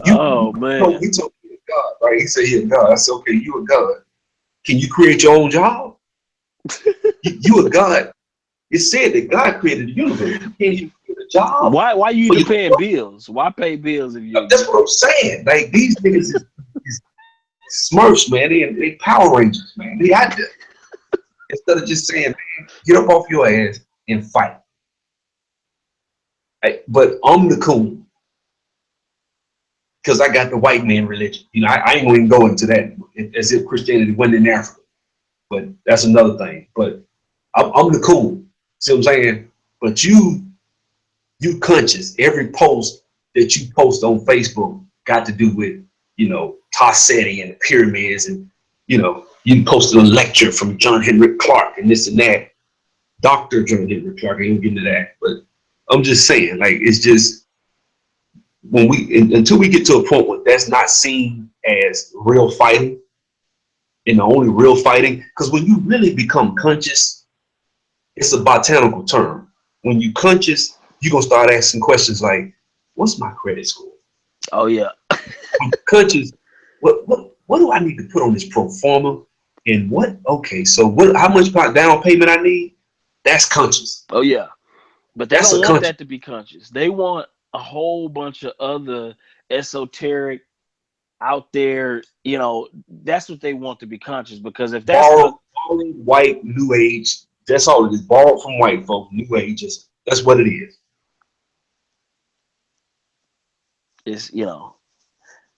Oh man. He told me God, right? He said, "Yeah, God." I said, "Okay, you a God. Can you create your own job? You a God." It said that God created the universe. You can't even create a job. Why you even paying bills? Why pay bills if you? That's what I'm saying. Like these niggas is Smurfs, man. They Power Rangers, man. They out there. Instead of just saying, man, get up off your ass and fight. But I'm the coon because I got the white man religion. You know, I ain't going to go into that as if Christianity went in Africa. But that's another thing. But I'm the coon. See what I'm saying? But you conscious. Every post that you post on Facebook got to do with, you know, Tassetti and the pyramids, and you know, you posted a lecture from John Henrik Clarke and this and that. Dr. John Henrik Clarke, I ain't getting into that, but I'm just saying, like, it's just when until we get to a point where that's not seen as real fighting, and the only real fighting, because when you really become conscious, it's a botanical term. When you conscious, you're gonna start asking questions like, what's my credit score? Oh yeah. Conscious, what do I need to put on this pro forma? And what, okay, so how much down payment I need? That's conscious. Oh yeah. But they don't want that to be conscious. They want a whole bunch of other esoteric out there, you know, that's what they want to be conscious, because if that's borrowed white new age, that's all it is. Borrowed from white folk, new ages. That's what it is. It's, you know,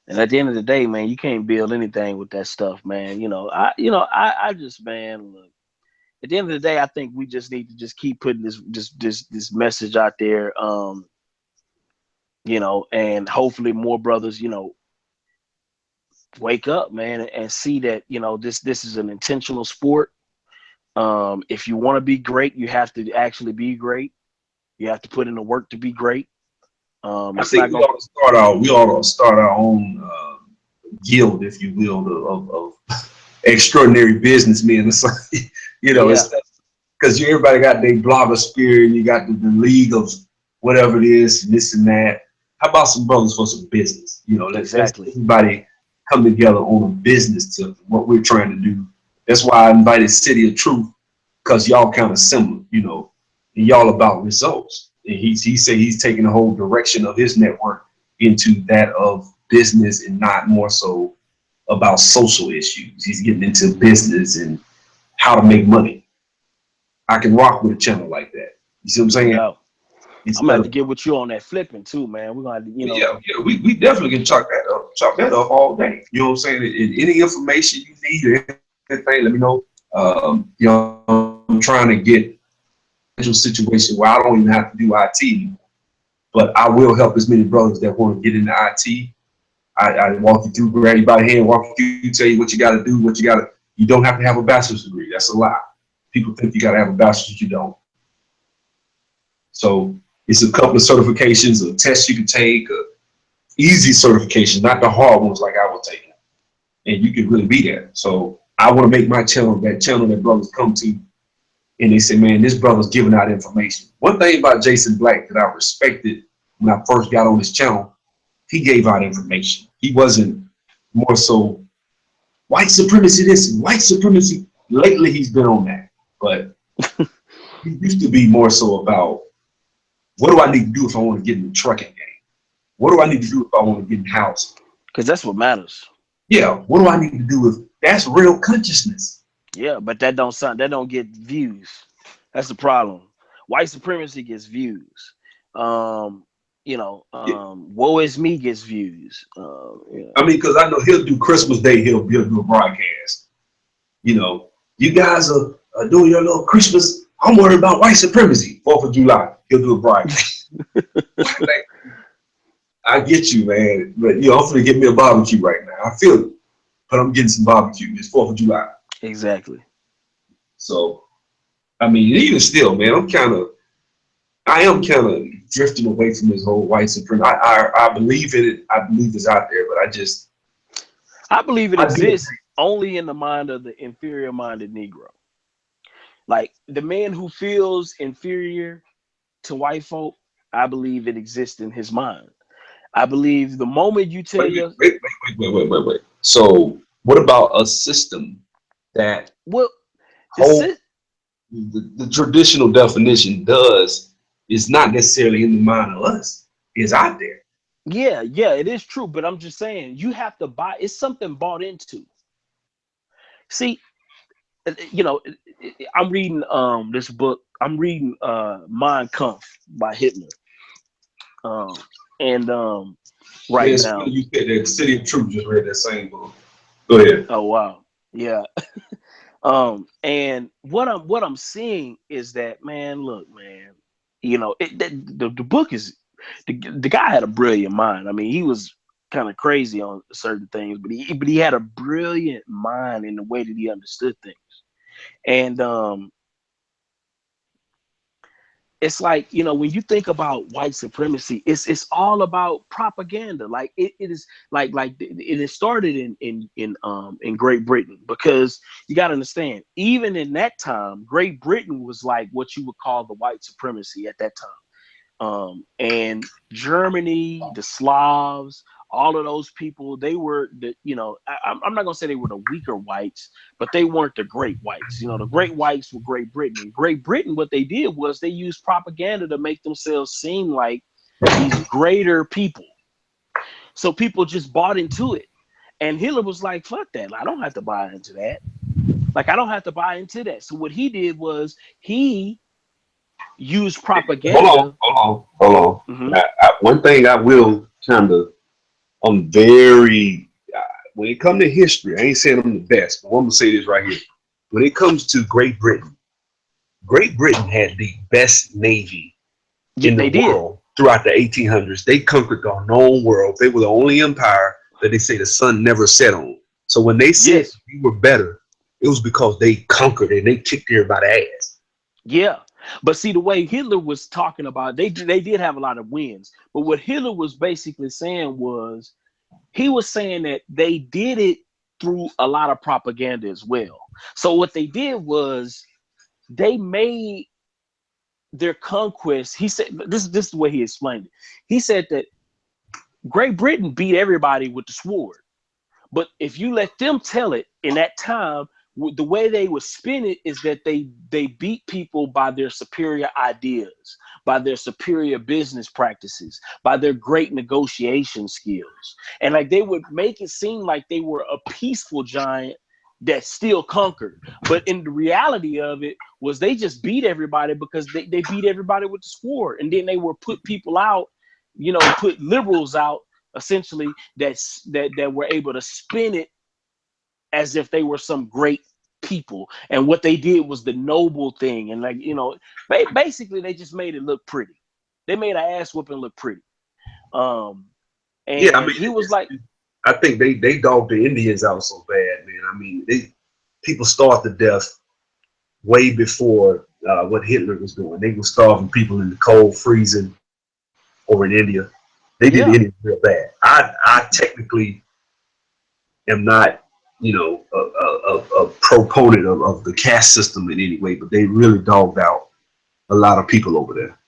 and at the end of the day, man, you can't build anything with that stuff, man. I just, man, look, at the end of the day, I think we just need to just keep putting this message out there, you know, and hopefully more brothers, you know, wake up, man, and see that, you know, this is an intentional sport. If you want to be great, you have to actually be great. You have to put in the work to be great. I think we ought to start our own guild, if you will, of extraordinary businessmen. It's like, you know, it's because everybody got their blogger spirit, and you got the league of whatever it is, and this and that. How about some brothers for some business? You know, let's everybody come together on a business tip, what we're trying to do. That's why I invited City of Truth, because y'all kind of similar, you know, and y'all about results. And he said he's taking the whole direction of his network into that of business and not more so about social issues. He's getting into business and how to make money. I can rock with a channel like that. You see what I'm saying? Yeah. I'm gonna have to get with you on that flipping too, man. We're gonna have to, you know. Yeah, we definitely can chalk that up all day. You know what I'm saying? Any information you need or anything, let me know. You know, I'm trying to get a situation where I don't even have to do IT anymore, but I will help as many brothers that want to get into IT. I walk you through, grab you by the hand, walk you through, tell you what you got to do, you don't have to have a bachelor's degree. That's a lie. People think you got to have a bachelor's, you don't. So it's a couple of certifications or tests you can take, easy certifications, not the hard ones like I was taking. And you can really be there. So I want to make my channel that brothers come to, and they say, man, this brother's giving out information. One thing about Jason Black that I respected when I first got on his channel, he gave out information. He wasn't more so white supremacy this and white supremacy. Lately, he's been on that. But he used to be more so about, what do I need to do if I want to get in the trucking game? What do I need to do if I want to get in housing? Because that's what matters. Yeah, what do I need to do if that's real consciousness? Yeah, but that don't get views. That's the problem. White supremacy gets views. Woe is me gets views. I mean, because I know he'll do Christmas Day, he'll do a broadcast. You know, you guys are doing your little Christmas. I'm worried about white supremacy. 4th of July, he'll do a broadcast. I get you, man. But you know, I'm gonna get me a barbecue right now. I feel it, but I'm getting some barbecue. It's 4th of July. Exactly. So, I mean, even still, man, I am kind of drifting away from this whole white supremacy. I believe in it. I believe it's out there, but I believe it I do exists agree. only in the mind of the inferior minded Negro. Like the man who feels inferior to white folk, I believe it exists in his mind. I believe the moment you tell Wait, wait, your wait, wait, wait, wait, wait, wait, wait. So what about a system that well, the whole sit the traditional definition does is not necessarily in the mind of us, is out there. yeah, yeah, it is true, but I'm just saying you have to buy it's something bought into. See, I'm reading this book. I'm reading Mein Kampf by Hitler. Um and right Yes, now. you said that City of Truth just read that same book. Go ahead. Oh wow. Yeah. And what I'm seeing is that, man, look, man, the book is the guy had a brilliant mind. I mean, he was kind of crazy on certain things, but he had a brilliant mind in the way that he understood things. And it's like, when you think about white supremacy, it's all about propaganda. Like it is like it is started in Great Britain, because you got to understand, even in that time, Great Britain was like what you would call the white supremacy at that time. And Germany, the Slavs, all of those people, they were I'm not gonna say they were the weaker whites, but they weren't the great whites. The great whites were Great Britain. And Great Britain, what they did was they used propaganda to make themselves seem like these greater people. So people just bought into it. And Hitler was like, fuck that. I don't have to buy into that. Like, I don't have to buy into that. So what he did was he used Hold on, propaganda. hold on, hold on. Mhm. Now, one thing I will kind of, I'm very, when it comes to history, I ain't saying I'm the best, but I'm going to say this right here. When it comes to Great Britain had the best navy Yeah, in the they did. world throughout the 1800s. They conquered the known world. They were the only empire that they say the sun never set on. So when they said Yes. we were better, it was because they conquered and they kicked everybody's ass. Yeah. But see, the way Hitler was talking about, they did have a lot of wins. But what Hitler was basically saying was, he was saying that they did it through a lot of propaganda as well. So what they did was they made their conquest. He said this is the way he explained it. He said that Great Britain beat everybody with the sword. But if you let them tell it in that time, the way they would spin it is that they beat people by their superior ideas, by their superior business practices, by their great negotiation skills. And like they would make it seem like they were a peaceful giant that still conquered. But in the reality of it was they just beat everybody because they beat everybody with the sword. And then they would put people out, put liberals out essentially that were able to spin it as if they were some great people. And what they did was the noble thing. And basically they just made it look pretty. They made an ass whooping look pretty. Um, Yeah, I and mean, he was like, I think they dogged the Indians out so bad, man. I mean, people starved to death way before what Hitler was doing. They were starving people in the cold, freezing over in India. They did the yeah, Indians real bad. I technically am not, a proponent of the caste system in any way, but they really dogged out a lot of people over there.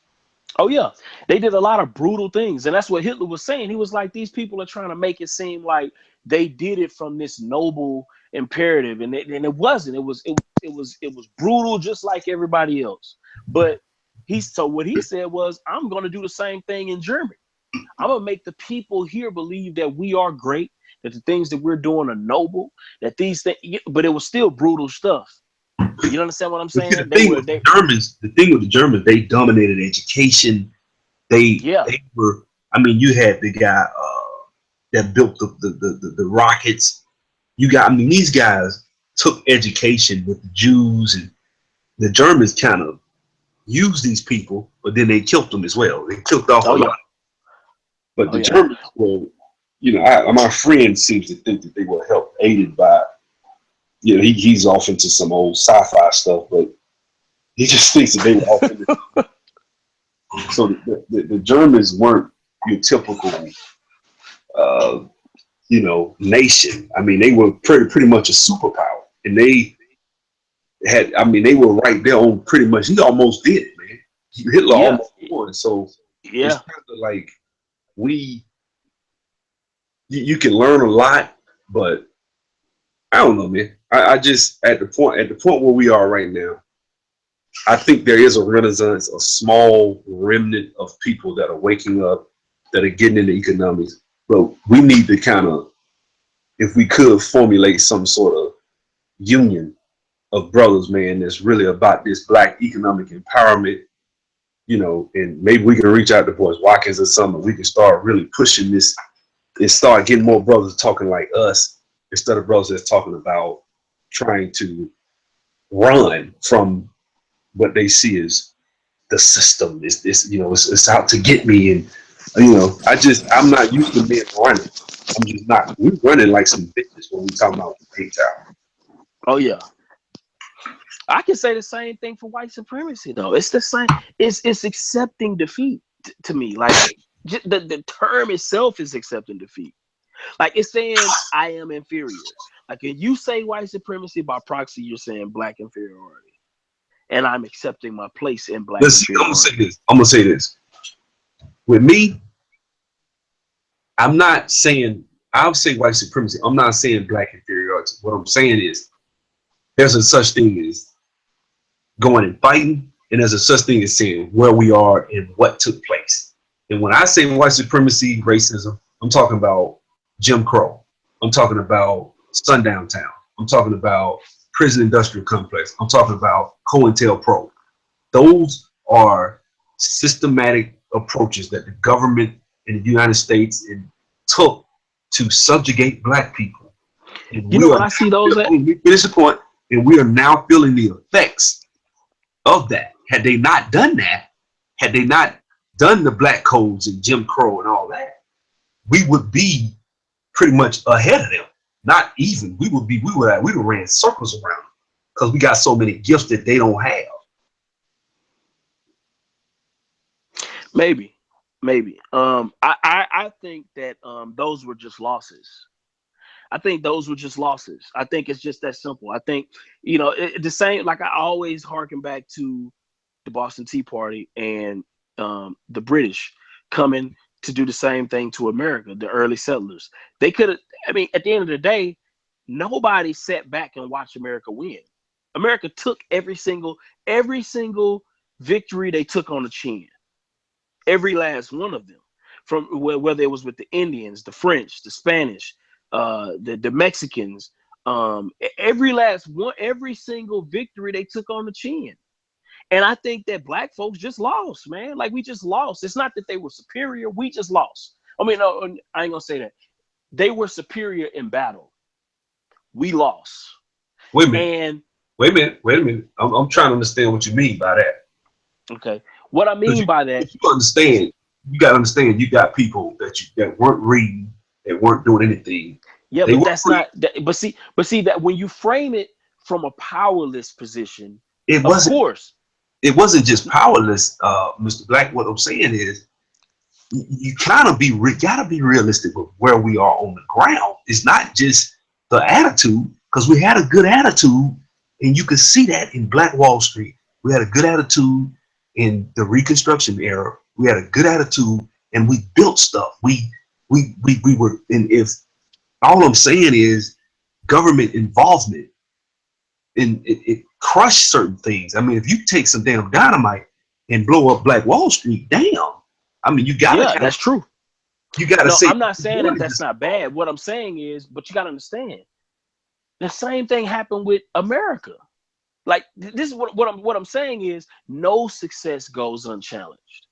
oh yeah, they did a lot of brutal things. And that's what Hitler was saying. He was like, these people are trying to make it seem like they did it from this noble imperative. And it wasn't. It was brutal just like everybody else. But so what he said was, I'm going to do the same thing in Germany. I'm gonna make the people here believe that we are great, that the things that we're doing are noble, that these things. But it was still brutal stuff. You understand what I'm But see, saying? They were they. The thing with the Germans, they dominated education. Yeah. They were. I mean, you had the guy that built the rockets. You got. I mean, these guys took education with the Jews, and the Germans kind of used these people, but then they killed them as well. They killed off a Oh lot. yeah. But Oh the yeah. Germans were, my friend seems to think that they were helped, aided by, he's off into some old sci-fi stuff, but he just thinks that they were off into. So the Germans weren't your typical nation. I mean, they were pretty much a superpower, and they had. I mean, they were right there on pretty much. He almost did it, man. Hitler Yeah, almost won. So it's yeah. kind of like we. You can learn a lot, but I don't know, man. I just at the point where we are right now, I think there is a renaissance, a small remnant of people that are waking up, that are getting into economics. But we need to kind of, if we could, formulate some sort of union of brothers, man, that's really about this Black economic empowerment, and maybe we can reach out to Boys Watkins or something. We can start really pushing this and start getting more brothers talking like us instead of brothers that's talking about trying to run from what they see as the system. Is this, it's out to get me. And I'm not used to men running. I'm just not. We're running like some bitches when we talking about MGTOW. Oh yeah. I can say the same thing for white supremacy though. It's the same. It's accepting defeat to me. Like the term itself is accepting defeat. Like it's saying I am inferior. Like if you say white supremacy, by proxy, you're saying Black inferiority, and I'm accepting my place in Black inferiority. I'm gonna say this. With me, I'm not saying I'll say white supremacy. I'm not saying Black inferiority. What I'm saying is there's a such thing as going and fighting, and there's a such thing as saying where we are and what took place. And when I say white supremacy, racism, I'm talking about Jim Crow. I'm talking about Sundown Town. I'm talking about prison industrial complex. I'm talking about COINTELPRO. Those are systematic approaches that the government in the United States took to subjugate Black people. And I see those at? Let me finish the point. And we are now feeling the effects of that. Had they not done that, had they not done the Black codes and Jim Crow and all that, we would be pretty much ahead of them. Not even. We would have ran circles around them because we got so many gifts that they don't have. Maybe. I think that those were just losses. I think those were just losses. I think it's just that simple. I think, the same, like I always harken back to the Boston Tea Party and the British coming to do the same thing to America, the early settlers. They could have, at the end of the day, nobody sat back and watched America win. America took every single victory they took on the chin. Every last one of them, from whether it was with the Indians, the French, the Spanish, the Mexicans, every last one, every single victory they took on the chin. And I think that Black folks just lost, man. Like we just lost. It's not that they were superior. We just lost. No, I ain't gonna say that. They were superior in battle. We lost. Wait a minute. I'm trying to understand what you mean by that. Okay. What I mean by that, you gotta understand, you got people that weren't reading, that weren't doing anything. Yeah, but that's not. But see that when you frame it from a powerless position, it wasn't just powerless, Mr. Black. What I'm saying is, you gotta be realistic with where we are on the ground. It's not just the attitude, because we had a good attitude, and you could see that in Black Wall Street. We had a good attitude in the Reconstruction era. We had a good attitude, and we built stuff. We were, and if all I'm saying is government involvement, and it crushed certain things. If you take some damn dynamite and blow up Black Wall Street, damn. You gotta. Yeah, that's true. You gotta say. I'm not saying that's not bad. What I'm saying is, but you gotta understand, the same thing happened with America. Like this is what I'm saying is, no success goes unchallenged.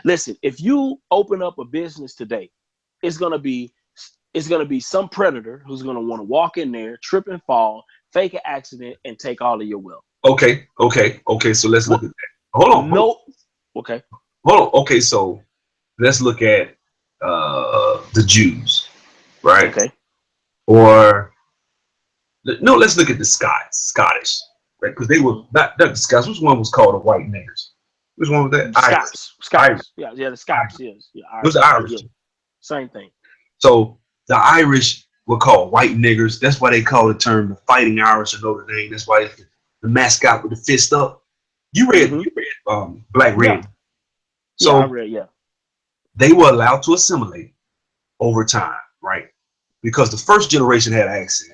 Listen, if you open up a business today, it's gonna be some predator who's gonna want to walk in there, trip and fall, fake an accident, and take all of your wealth. Okay. So let's look at that. Hold on. Okay. Hold on. Okay, so let's look at the Jews, right? Okay. Or no, let's look at the Scottish, right? Because they were not the Scots. Which one was called the white niggers? Which one was that? Scots. Yeah, the Scots. Yes. Yeah, it was the Irish. Yeah. Same thing. So The Irish were called white niggers. That's why they call the term the Fighting Irish of Notre Dame. That's why it's the mascot with the fist up. You read Black Yeah. Red. Yeah, I So read. Yeah. they were allowed to assimilate over time, right? Because the first generation had accent.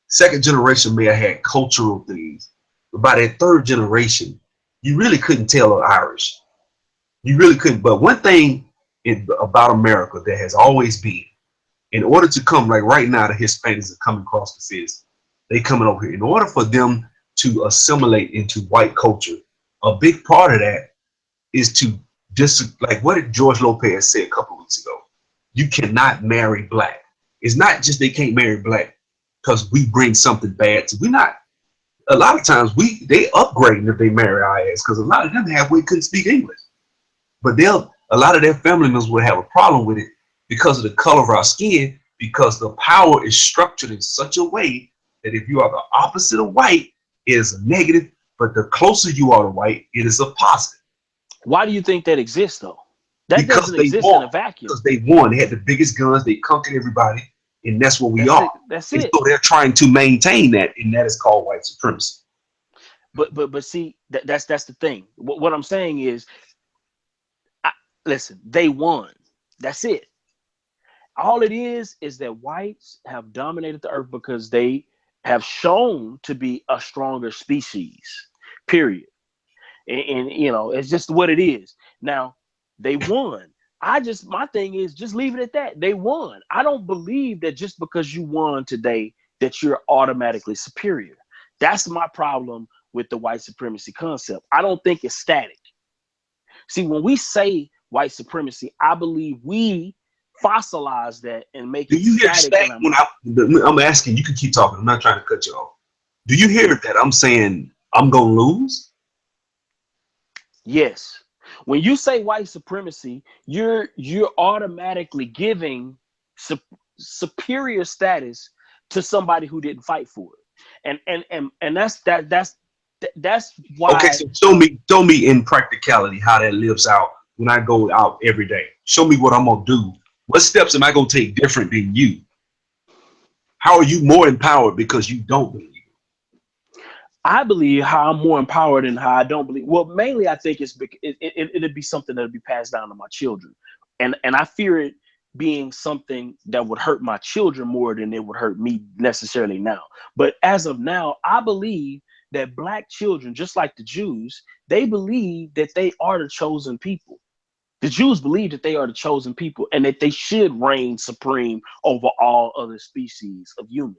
Second generation may have had cultural things. But by that third generation, you really couldn't tell the Irish. You really couldn't. But one thing about America that has always been, in order to come, like right now, the Hispanics are coming across the fence. They coming over here. In order for them to assimilate into white culture, a big part of that is to like what did George Lopez say a couple of weeks ago? You cannot marry black. It's not just they can't marry black because we bring something bad to. We're not. A lot of times they upgrade if they marry our ass because a lot of them halfway couldn't speak English. But a lot of their family members will have a problem with it because of the color of our skin, because the power is structured in such a way that if you are the opposite of white, it is a negative, but the closer you are to white, it is a positive. Why do you think that exists though? That Because doesn't they exist in won. a vacuum. Because they won. They had the biggest guns, they conquered everybody, and that's what we That's are. it. That's And it. so they're trying to maintain that, and that is called white supremacy. But see, that's the thing. What I'm saying is, I, listen, they won. That's it. All it is that whites have dominated the earth because they have shown to be a stronger species. Period. And it's just what it is. Now, they won. My thing is just leave it at that. They won. I don't believe that just because you won today that you're automatically superior. That's my problem with the white supremacy concept. I don't think it's static. See, when we say white supremacy, I believe we fossilize that and make Do it you hear static in stack our when mind. I'm asking? You can keep talking. I'm not trying to cut you off. Do you hear that I'm saying I'm gonna lose? Yes. When you say white supremacy, you're automatically giving superior status to somebody who didn't fight for it. And that's Okay, why so show me in practicality how that lives out when I go out every day. Show me what I'm gonna do. What steps am I gonna take different than you? How are you more empowered because you don't believe? I believe how I'm more empowered and how I don't believe. Well, mainly I think it'd be something that'll be passed down to my children, and I fear it being something that would hurt my children more than it would hurt me necessarily now. But as of now, I believe that black children, just like the Jews, they believe that they are the chosen people. The Jews believe that they are the chosen people and that they should reign supreme over all other species of humans.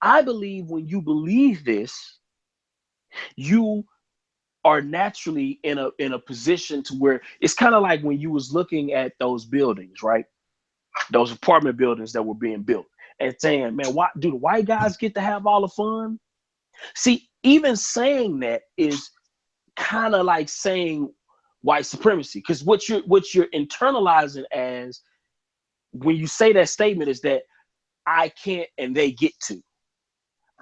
I believe when you believe this, you are naturally in a position to where it's kind of like when you was looking at those buildings, right? Those apartment buildings that were being built and saying, man, why do the white guys get to have all the fun? See, even saying that is kind of like saying white supremacy, because what you're internalizing as when you say that statement is that I can't and they get to.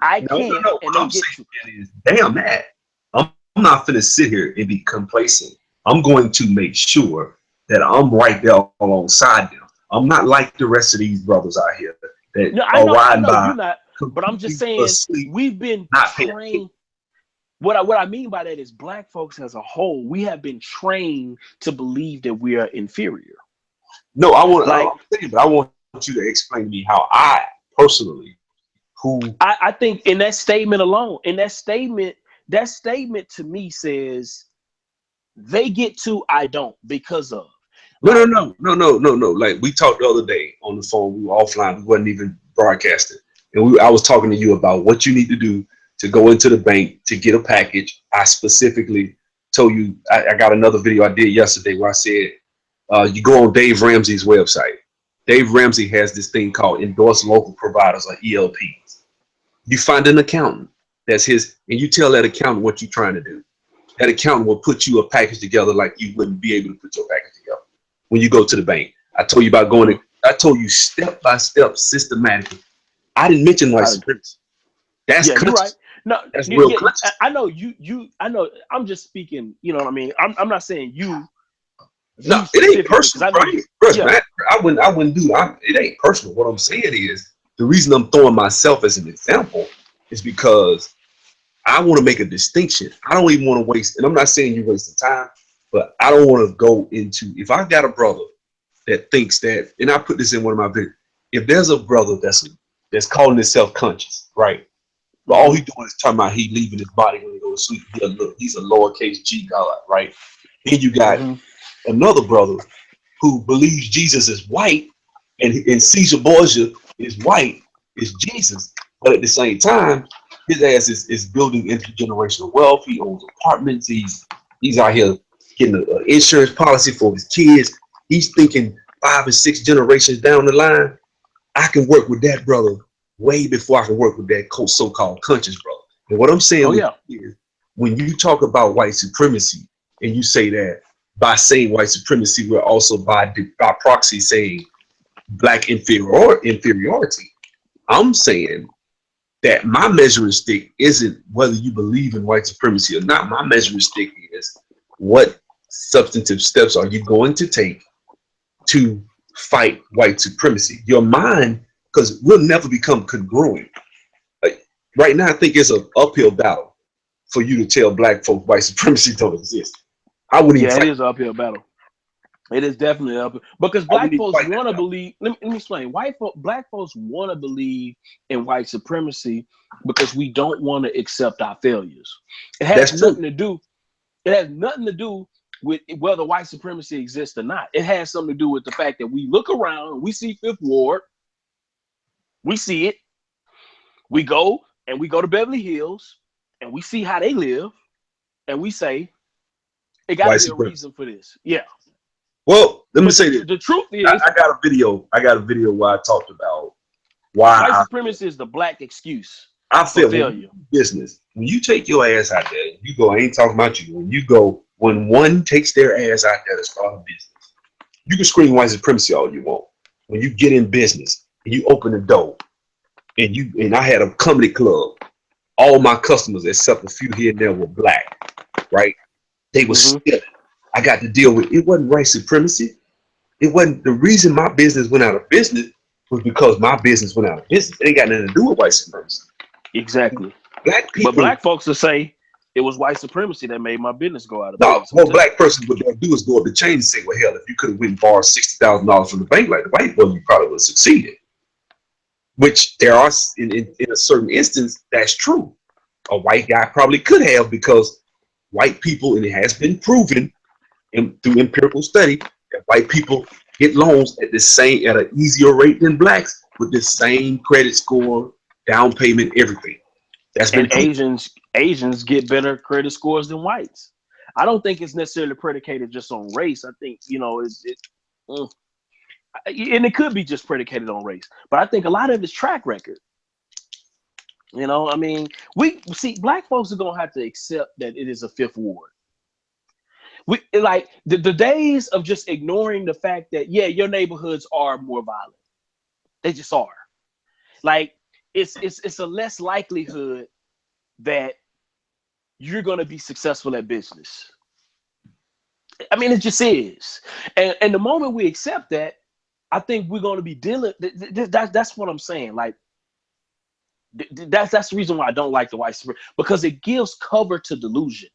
I No, no, can't no. and What they I'm get to. saying is, damn that. I'm not finna sit here and be complacent. I'm going to make sure that I'm right there alongside them. I'm not like the rest of these brothers out here that No, are I riding know by you're not, but I'm just completely saying asleep, we've been not paying attention. trained. What I mean by that is black folks as a whole, we have been trained to believe that we are inferior. No, Like I'm saying, but I want you to explain to me how I personally, who, I think in that statement alone, that statement to me says they get to, I don't because of. no, no, Like, no, no, no, no, no. Like we talked the other day on the phone, we were offline, we wasn't even broadcasting. And I was talking to you about what you need to do to go into the bank to get a package. I specifically told you, I got another video I did yesterday where I said, you go on Dave Ramsey's website. Dave Ramsey has this thing called endorsed local providers or ELPs. You find an accountant that's his, and you tell that accountant what you're trying to do. That accountant will put you a package together like you wouldn't be able to put your package together when you go to the bank. I told you about going to, I told you step by step, systematically. I didn't mention white supremacy. That's yeah, you're right. conscious. No, That's real yeah, conscious. I know you. I know. I'm just speaking. You know what I mean. I'm not saying you No, it ain't personal, right? I wouldn't do that. It ain't personal. What I'm saying is the reason I'm throwing myself as an example is because I want to make a distinction. I don't even want to waste, and I'm not saying you're wasting time, but I don't want to go into, if I got a brother that thinks that, and I put this in one of my videos, if there's a brother that's calling himself conscious, right? But all he doing is talking about he leaving his body when he goes to sleep. He's a lowercase G God, right? Then you got another brother who believes Jesus is white and Caesar Borgia is white, is Jesus. But at the same time, his ass is building intergenerational wealth. He owns apartments. He's out here getting an insurance policy for his kids. He's thinking 5 and 6 generations down the line. I can work with that brother way before I can work with that so-called conscious brother. And what I'm saying is, when you talk about white supremacy and you say that by saying white supremacy, we're also by proxy saying black inferiority. I'm saying that my measuring stick isn't whether you believe in white supremacy or not. My measuring stick is what substantive steps are you going to take to fight white supremacy? Your mind, because we'll never become congruent. Like, right now, I think it's an uphill battle for you to tell black folks white supremacy don't exist. I wouldn't even it is an uphill battle. It is definitely up because black folks want to believe. Let me explain. Black folks want to believe in white supremacy because we don't want to accept our failures. It has nothing to do. It has nothing to do with whether white supremacy exists or not. It has something to do with the fact that we look around and we see Fifth Ward. We see it. We go to Beverly Hills and we see how they live, and we say it got to be a reason for this. Yeah. Well, let me say this. The truth is, I got a video where I talked about why white supremacy is the black excuse. I feel failure. Business. When you take your ass out there, you go. I ain't talking about you. When one takes their ass out there to start a business, you can scream white supremacy all you want. When you get in business and you open the door, and I had a comedy club, all my customers except a few here and there were black, right? They were stealing. I got to deal with it. Wasn't white supremacy. It wasn't the reason my business went out of business was because my business went out of business. It ain't got nothing to do with white supremacy. Exactly. Black people, but black folks will say it was white supremacy that made my business go out of business. No, black person what they'll do is go up the chain and say, well, hell, if you could have went and borrowed $60,000 from the bank like the white boy, you probably would have succeeded. Which there are in a certain instance, that's true. A white guy probably could have, because white people, and it has been proven through empirical study, that white people get loans at an easier rate than blacks with the same credit score, down payment, everything. That's been proven. Asians get better credit scores than whites. I don't think it's necessarily predicated just on race. I think, and it could be just predicated on race, but I think a lot of it's track record. We see black folks are gonna have to accept that it is a Fifth Ward. We like the days of just ignoring the fact that your neighborhoods are more violent. They just are. Like it's a less likelihood that you're gonna be successful at business. I mean, it just is. And the moment we accept that, I think we're gonna be dealing. That's what I'm saying. Like that's the reason why I don't like the white supremacy, because it gives cover to delusion.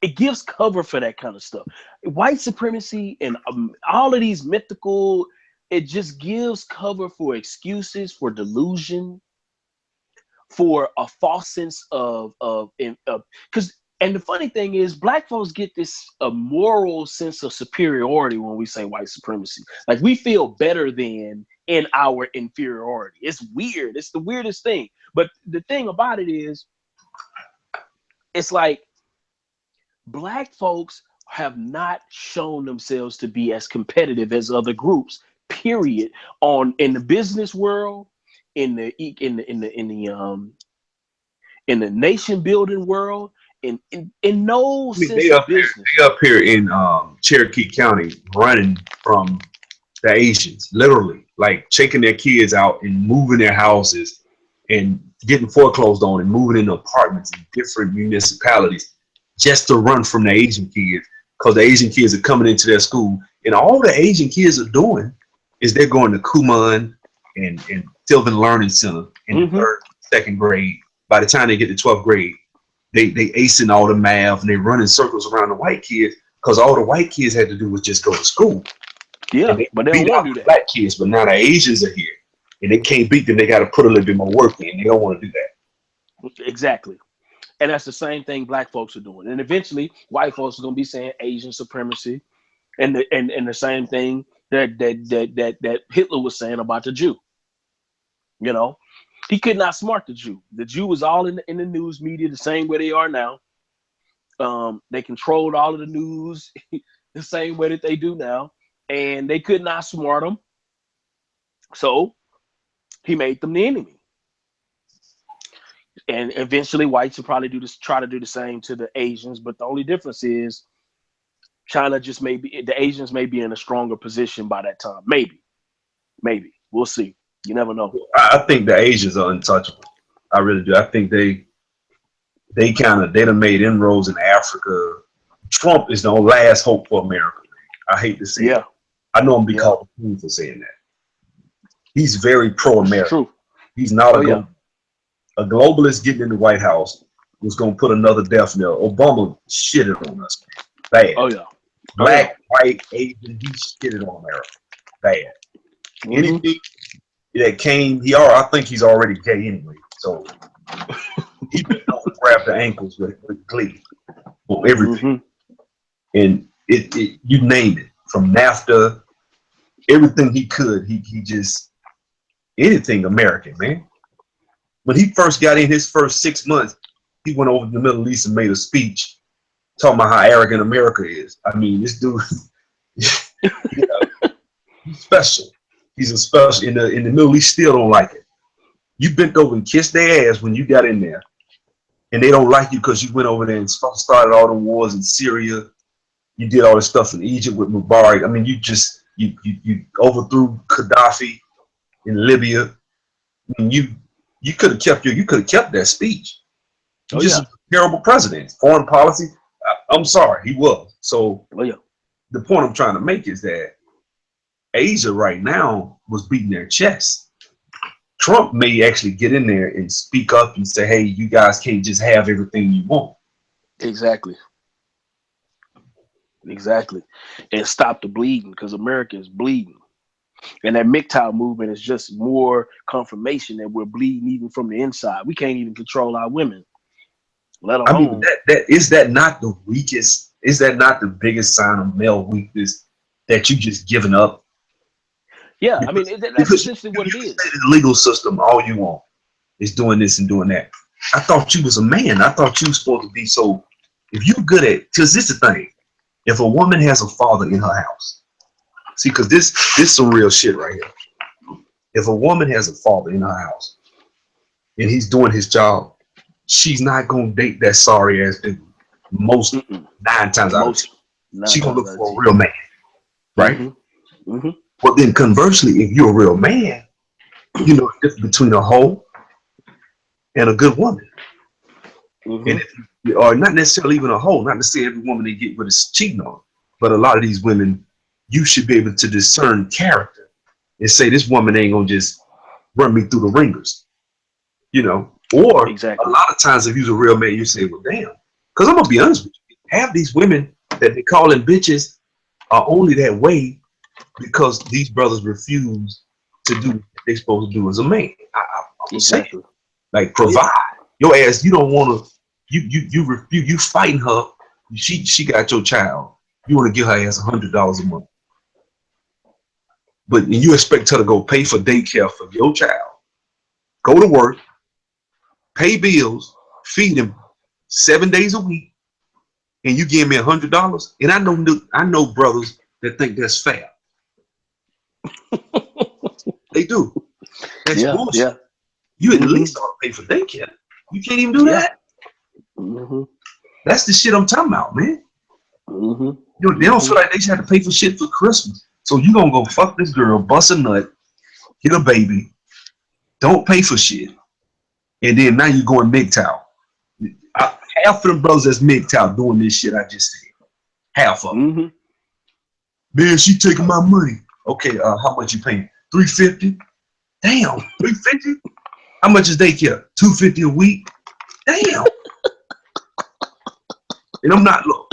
It gives cover for that kind of stuff. White supremacy and all of these mythical, it just gives cover for excuses, for delusion, for a false sense of because. And the funny thing is, black folks get this moral sense of superiority when we say white supremacy. Like we feel better than in our inferiority. It's weird. It's the weirdest thing. But the thing about it is, it's like black folks have not shown themselves to be as competitive as other groups, period, in the business world, in the nation building world. In no sense of business. They up here in Cherokee County running from the Asians, literally, like checking their kids out and moving their houses and getting foreclosed on and moving into apartments in different municipalities just to run from the Asian kids, because the Asian kids are coming into their school, and all the Asian kids are doing is they're going to Kumon and Sylvan Learning Center in the third, second grade. By the time they get to 12th grade, they acing all the math and they running circles around the white kids because all the white kids had to do was just go to school. Yeah, They but they don't beat want out to do the that. black kids, but now the Asians are here and they can't beat them. They got to put a little bit more work in. They don't want to do that. Exactly. And that's the same thing black folks are doing. And eventually white folks are gonna be saying Asian supremacy and the same thing that Hitler was saying about the Jew. You know, he could not smart the Jew. The Jew was all in the news media the same way they are now. They controlled all of the news the same way that they do now, and they could not smart them. So he made them the enemy. And eventually whites will probably try to do the same to the Asians, but the only difference is China just the Asians may be in a stronger position by that time. Maybe. We'll see. You never know. I think the Asians are untouchable. I really do. I think they done made inroads in Africa. Trump is the last hope for America. I hate to say it. I know I'm be called a fool for saying that. He's very pro-American. True. He's not a globalist getting in the White House was going to put another death knell. Obama shitted on us. Bad. Oh, yeah. Black, white, Asian, he shitted on America. Bad. Anything that came, I think he's already gay anyway. So he been able to grab the ankles with glee on everything. And it you name it, from NAFTA, everything he could, he just anything American, man. When he first got in his first 6 months, he went over to the Middle East and made a speech talking about how arrogant America is. I mean, this dude, he's special. He's a special. In the Middle East, still don't like it. You bent over and kissed their ass when you got in there, and they don't like you because you went over there and started all the wars in Syria. You did all this stuff in Egypt with Mubarak. I mean, you overthrew Gaddafi in Libya. I mean, you could have kept that speech. A terrible president. Foreign policy. I'm sorry, he was. So the point I'm trying to make is that Asia right now was beating their chest. Trump may actually get in there and speak up and say, hey, you guys can't just have everything you want. Exactly. And stop the bleeding, because America is bleeding. And that MGTOW movement is just more confirmation that we're bleeding even from the inside. We can't even control our women, let alone. I mean, is that not the weakest? Is that not the biggest sign of male weakness, that you just giving up? Yeah, I mean, that's essentially what it is. The legal system, all you want is doing this and doing that. I thought you was a man. I thought you was supposed to be so. If you're good at, because this is the thing, if a woman has a father in her house, see, because this some real shit right here. If a woman has a father in her house and he's doing his job, she's not gonna date that sorry ass dude. Most 9 times out of 10, she's gonna look for a real man, right? But then conversely, if you're a real man, you know the difference between a hoe and a good woman. And if you are not necessarily even a hoe, not to say every woman they get with is cheating on, but a lot of these women, you should be able to discern character and say this woman ain't gonna just run me through the ringers, you know. Or a lot of times, if you're a real man, you say, well, damn. Because I'm gonna be honest with you, half these women that they calling bitches are only that way because these brothers refuse to do what they're supposed to do as a man. I'm saying, like, provide your ass. You don't want to. You refuse. You fighting her. She got your child. You want to give her ass $100 a month, but you expect her to go pay for daycare for your child, go to work, pay bills, feed him 7 days a week, and you give me $100. And I know brothers that think that's fair. They do. That's bullshit. Yeah. You at least ought to pay for daycare. You can't even do that. That's the shit I'm talking about, man. You know, they don't feel like they should have to pay for shit for Christmas. So you gonna go fuck this girl, bust a nut, get a baby, don't pay for shit, and then now you going MGTOW. Half of them brothers that's MGTOW doing this shit I just said. half of it. Mm-hmm. Man, she taking my money. Okay, how much you paying? $350. Damn, $350. How much is daycare? $250 a week. Damn. And I'm not, look,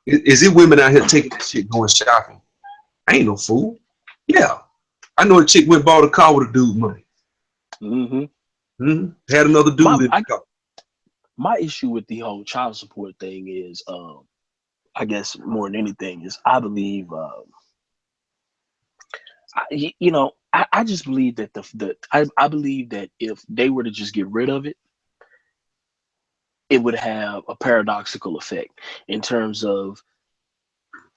is it women out here taking that shit going shopping? I ain't no fool. Yeah. I know a chick went bought a car with a dude money. Mm-hmm. Had another dude in the car. My issue with the whole child support thing is, I guess more than anything, is I believe, I just believe that I believe that if they were to just get rid of it, it would have a paradoxical effect in terms of,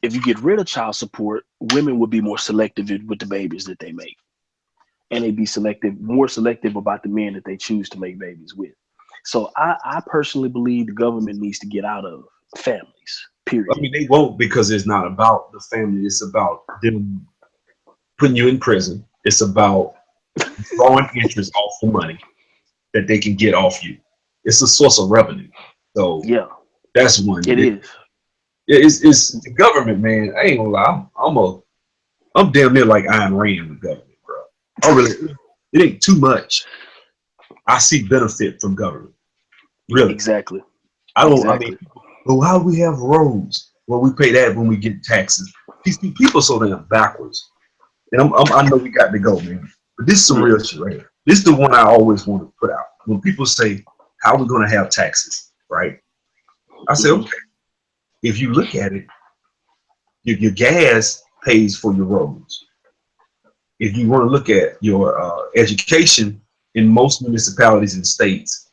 if you get rid of child support, women would be more selective with the babies that they make. And they'd be more selective about the men that they choose to make babies with. So I personally believe the government needs to get out of families, period. I mean, they won't, because it's not about the family. It's about them putting you in prison. It's about drawing interest off the money that they can get off you. It's a source of revenue. So yeah, that's one. It is. It's the government, man. I ain't gonna lie. I'm damn near like Ayn Rand with government, bro. It ain't too much. I see benefit from government. Really. Exactly. I mean, well, how do we have roads? Well, we pay that when we get taxes. These people are so damn backwards. And I know we got to go, man. But this is some real shit right here. This is the one I always want to put out. When people say, how are we going to have taxes, right? I say, okay. If you look at it, your gas pays for your roads. If you want to look at your education, in most municipalities and states,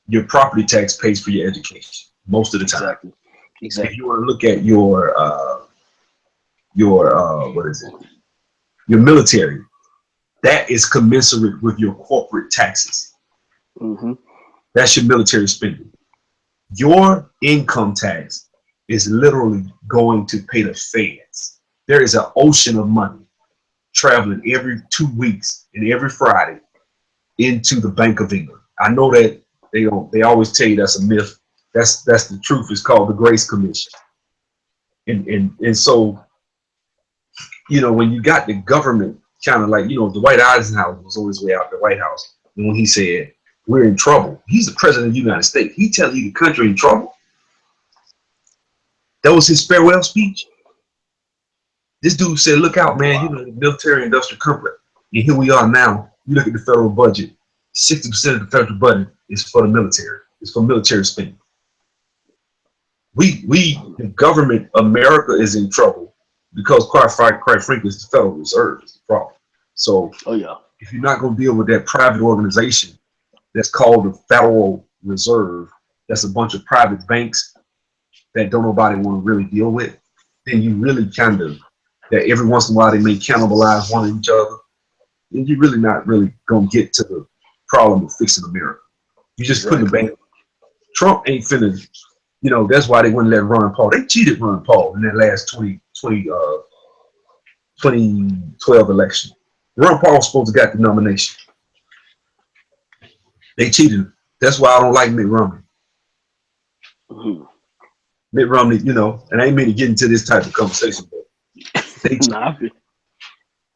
your property tax pays for your education most of the time. Exactly. If you want to look at your what is it? Your military, that is commensurate with your corporate taxes. That's your military spending. Your income tax is literally going to pay the feds. There is an ocean of money traveling every 2 weeks and every Friday into the Bank of England. I know that they always tell you that's a myth. That's the truth. It's called the Grace Commission. And so, you know, when you got the government kind of like, you know, Dwight Eisenhower was on his way out the White House, and when he said, we're in trouble, he's the president of the United States. He telling you the country in trouble. That was his farewell speech. This dude said, look out, man, you know, the military industrial complex. And here we are now. You look at the federal budget, 60% of the federal budget is for the military. It's for military spending. The government, America, is in trouble because, quite frankly, it's the Federal Reserve is the problem. So, if you're not going to deal with that private organization that's called the Federal Reserve, that's a bunch of private banks that don't nobody want to really deal with, then you really kind of, that every once in a while they may cannibalize one of each other, and you're really not really going to get to the problem of fixing America. You just put the bank. Trump ain't finna, you know, that's why they wouldn't let Ron Paul. They cheated Ron Paul in that last 2012 election. Ron Paul was supposed to got the nomination. They cheated him. That's why I don't like Mitt Romney. Mitt Romney, you know, and I ain't mean to get into this type of conversation, but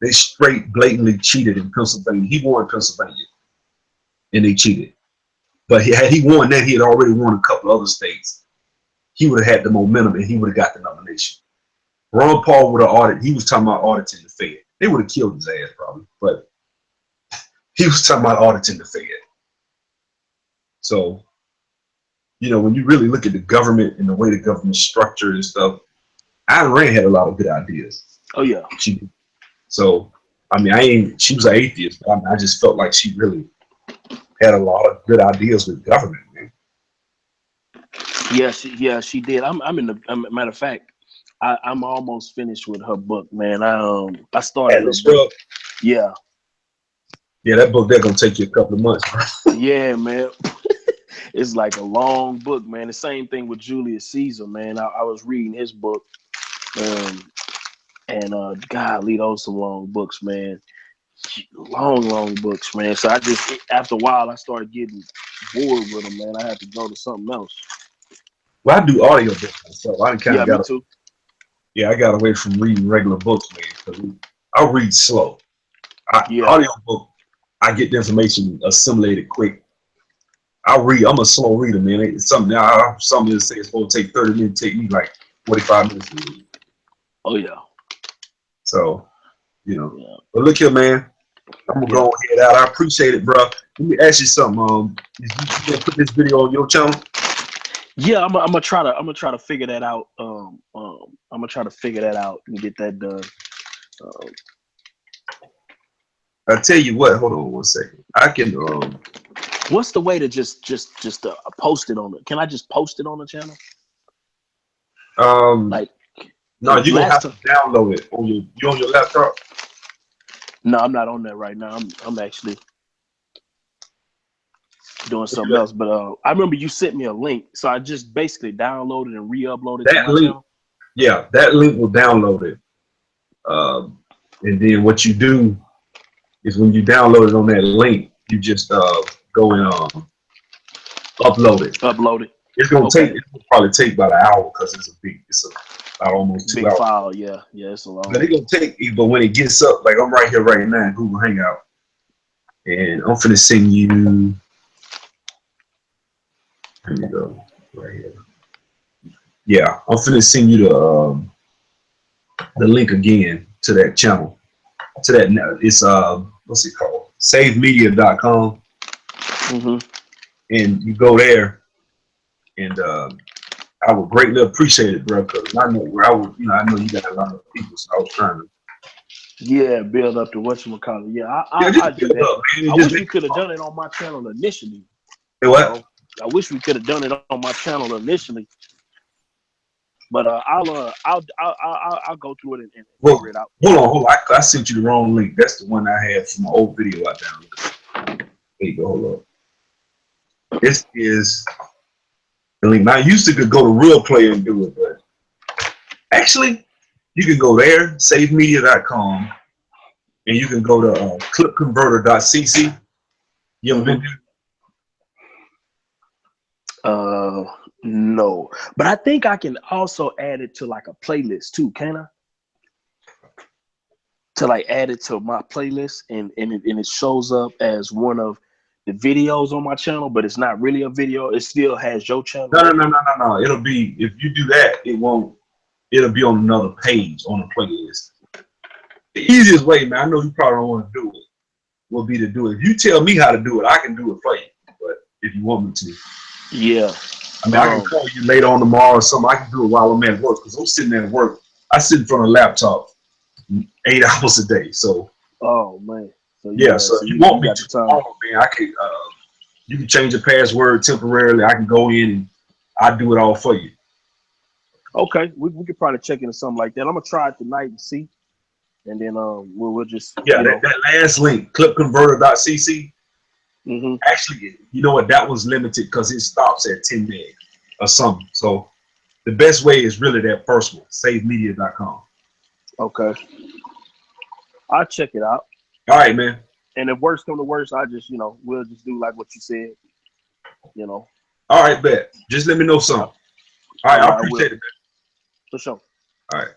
they straight blatantly cheated in Pennsylvania. He won Pennsylvania, and they cheated. But had he won that, he had already won a couple other states. He would have had the momentum, and he would have got the nomination. Ron Paul would have audited. He was talking about auditing the Fed. They would have killed his ass probably, but he was talking about auditing the Fed. So, you know, when you really look at the government and the way the government's structured and stuff, Ayn Rand had a lot of good ideas. She did. So, I mean, she was an atheist, but I just felt like she really had a lot of good ideas with government, man. Yeah, she did. I'm in the matter of fact, I'm almost finished with her book, man. I started her book. Yeah, that book, they're gonna take you a couple of months, bro. Yeah, man. It's like a long book, man. The same thing with Julius Caesar, man. I was reading his book, and golly, those some long books, man. Long books, man. So I just, after a while, I started getting bored with them, man. I had to go to something else. Well, I do audio books myself. I kind of got me too. Yeah, I got away from reading regular books, man, because I read slow. Yeah. Audiobook, I get the information assimilated quick. I'm a slow reader, man. It's something that say it's supposed to take 30 minutes, take me like 45 minutes to read. Oh yeah. So, Yeah. But look here, man. I'm gonna go head out. I appreciate it, bro. Let me ask you something. You gonna put this video on your channel? Yeah, I'm gonna try to figure that out. I'm gonna try to figure that out and get that done. I tell you what. Hold on one second. I can. What's the way to just post it on it? Can I just post it on the channel? Like, no, you're gonna have to download it on your laptop. No, I'm not on that right now. I'm actually doing something else. But I remember you sent me a link, so I just basically downloaded and re-uploaded to my channel. Yeah, that link will download it. And then what you do is when you download it on that link, you just go and upload it. Upload it. It's gonna probably take about an hour because it's about almost 2 big hours. File, yeah, it's a long. But it's gonna take. But when it gets up, like I'm right here right now, in Google Hangout, and I'm finna send you. Here you go, right here. Yeah, I'm finna send you the link again to that channel. To that, it's what's it called? SaveMedia.com. And you go there, and I would greatly appreciate it, bro. Because I know where I would, I know you got a lot of people, so I was trying to. Yeah, build up to whatchamacallit. Yeah, I do that. I wish we could have done it on my channel initially. What? I wish we could have done it on my channel initially. But I'll go through it and figure it out. Hold on. I sent you the wrong link. That's the one I had from my old video I downloaded. There you go. Hold up. This is the link. Now I used to go to Real Player and do it, but actually you can go there, SaveMedia.com, and you can go to clipconverter.cc. You ever been there? No, but I think I can also add it to like a playlist too, can I? To like add it to my playlist and it shows up as one of the videos on my channel, but it's not really a video. It still has your channel. No. It'll be, if you do that, it'll be on another page on the playlist. The easiest way, man, I know you probably don't want to do it, will be to do it. If you tell me how to do it, I can do it for you. But if you want me to. Yeah. I mean, I can call you later on tomorrow or something. I can do it while I'm at work because I'm sitting at work. I sit in front of a laptop 8 hours a day. So. Oh man. So yeah. So if you want me to tomorrow, man, I can. You can change the password temporarily. I can go in and I do it all for you. Okay, we could probably check into something like that. I'm gonna try it tonight and see, and then we'll just that last link, clipconverter.cc. Actually, you know what? That was limited because it stops at 10 meg or something. So the best way is really that first one, SaveMedia.com. Okay. I'll check it out. All right, man. And if worst come to worst, I just we'll just do like what you said. All right, bet. Just let me know something. All right, I appreciate it, man. For sure. All right.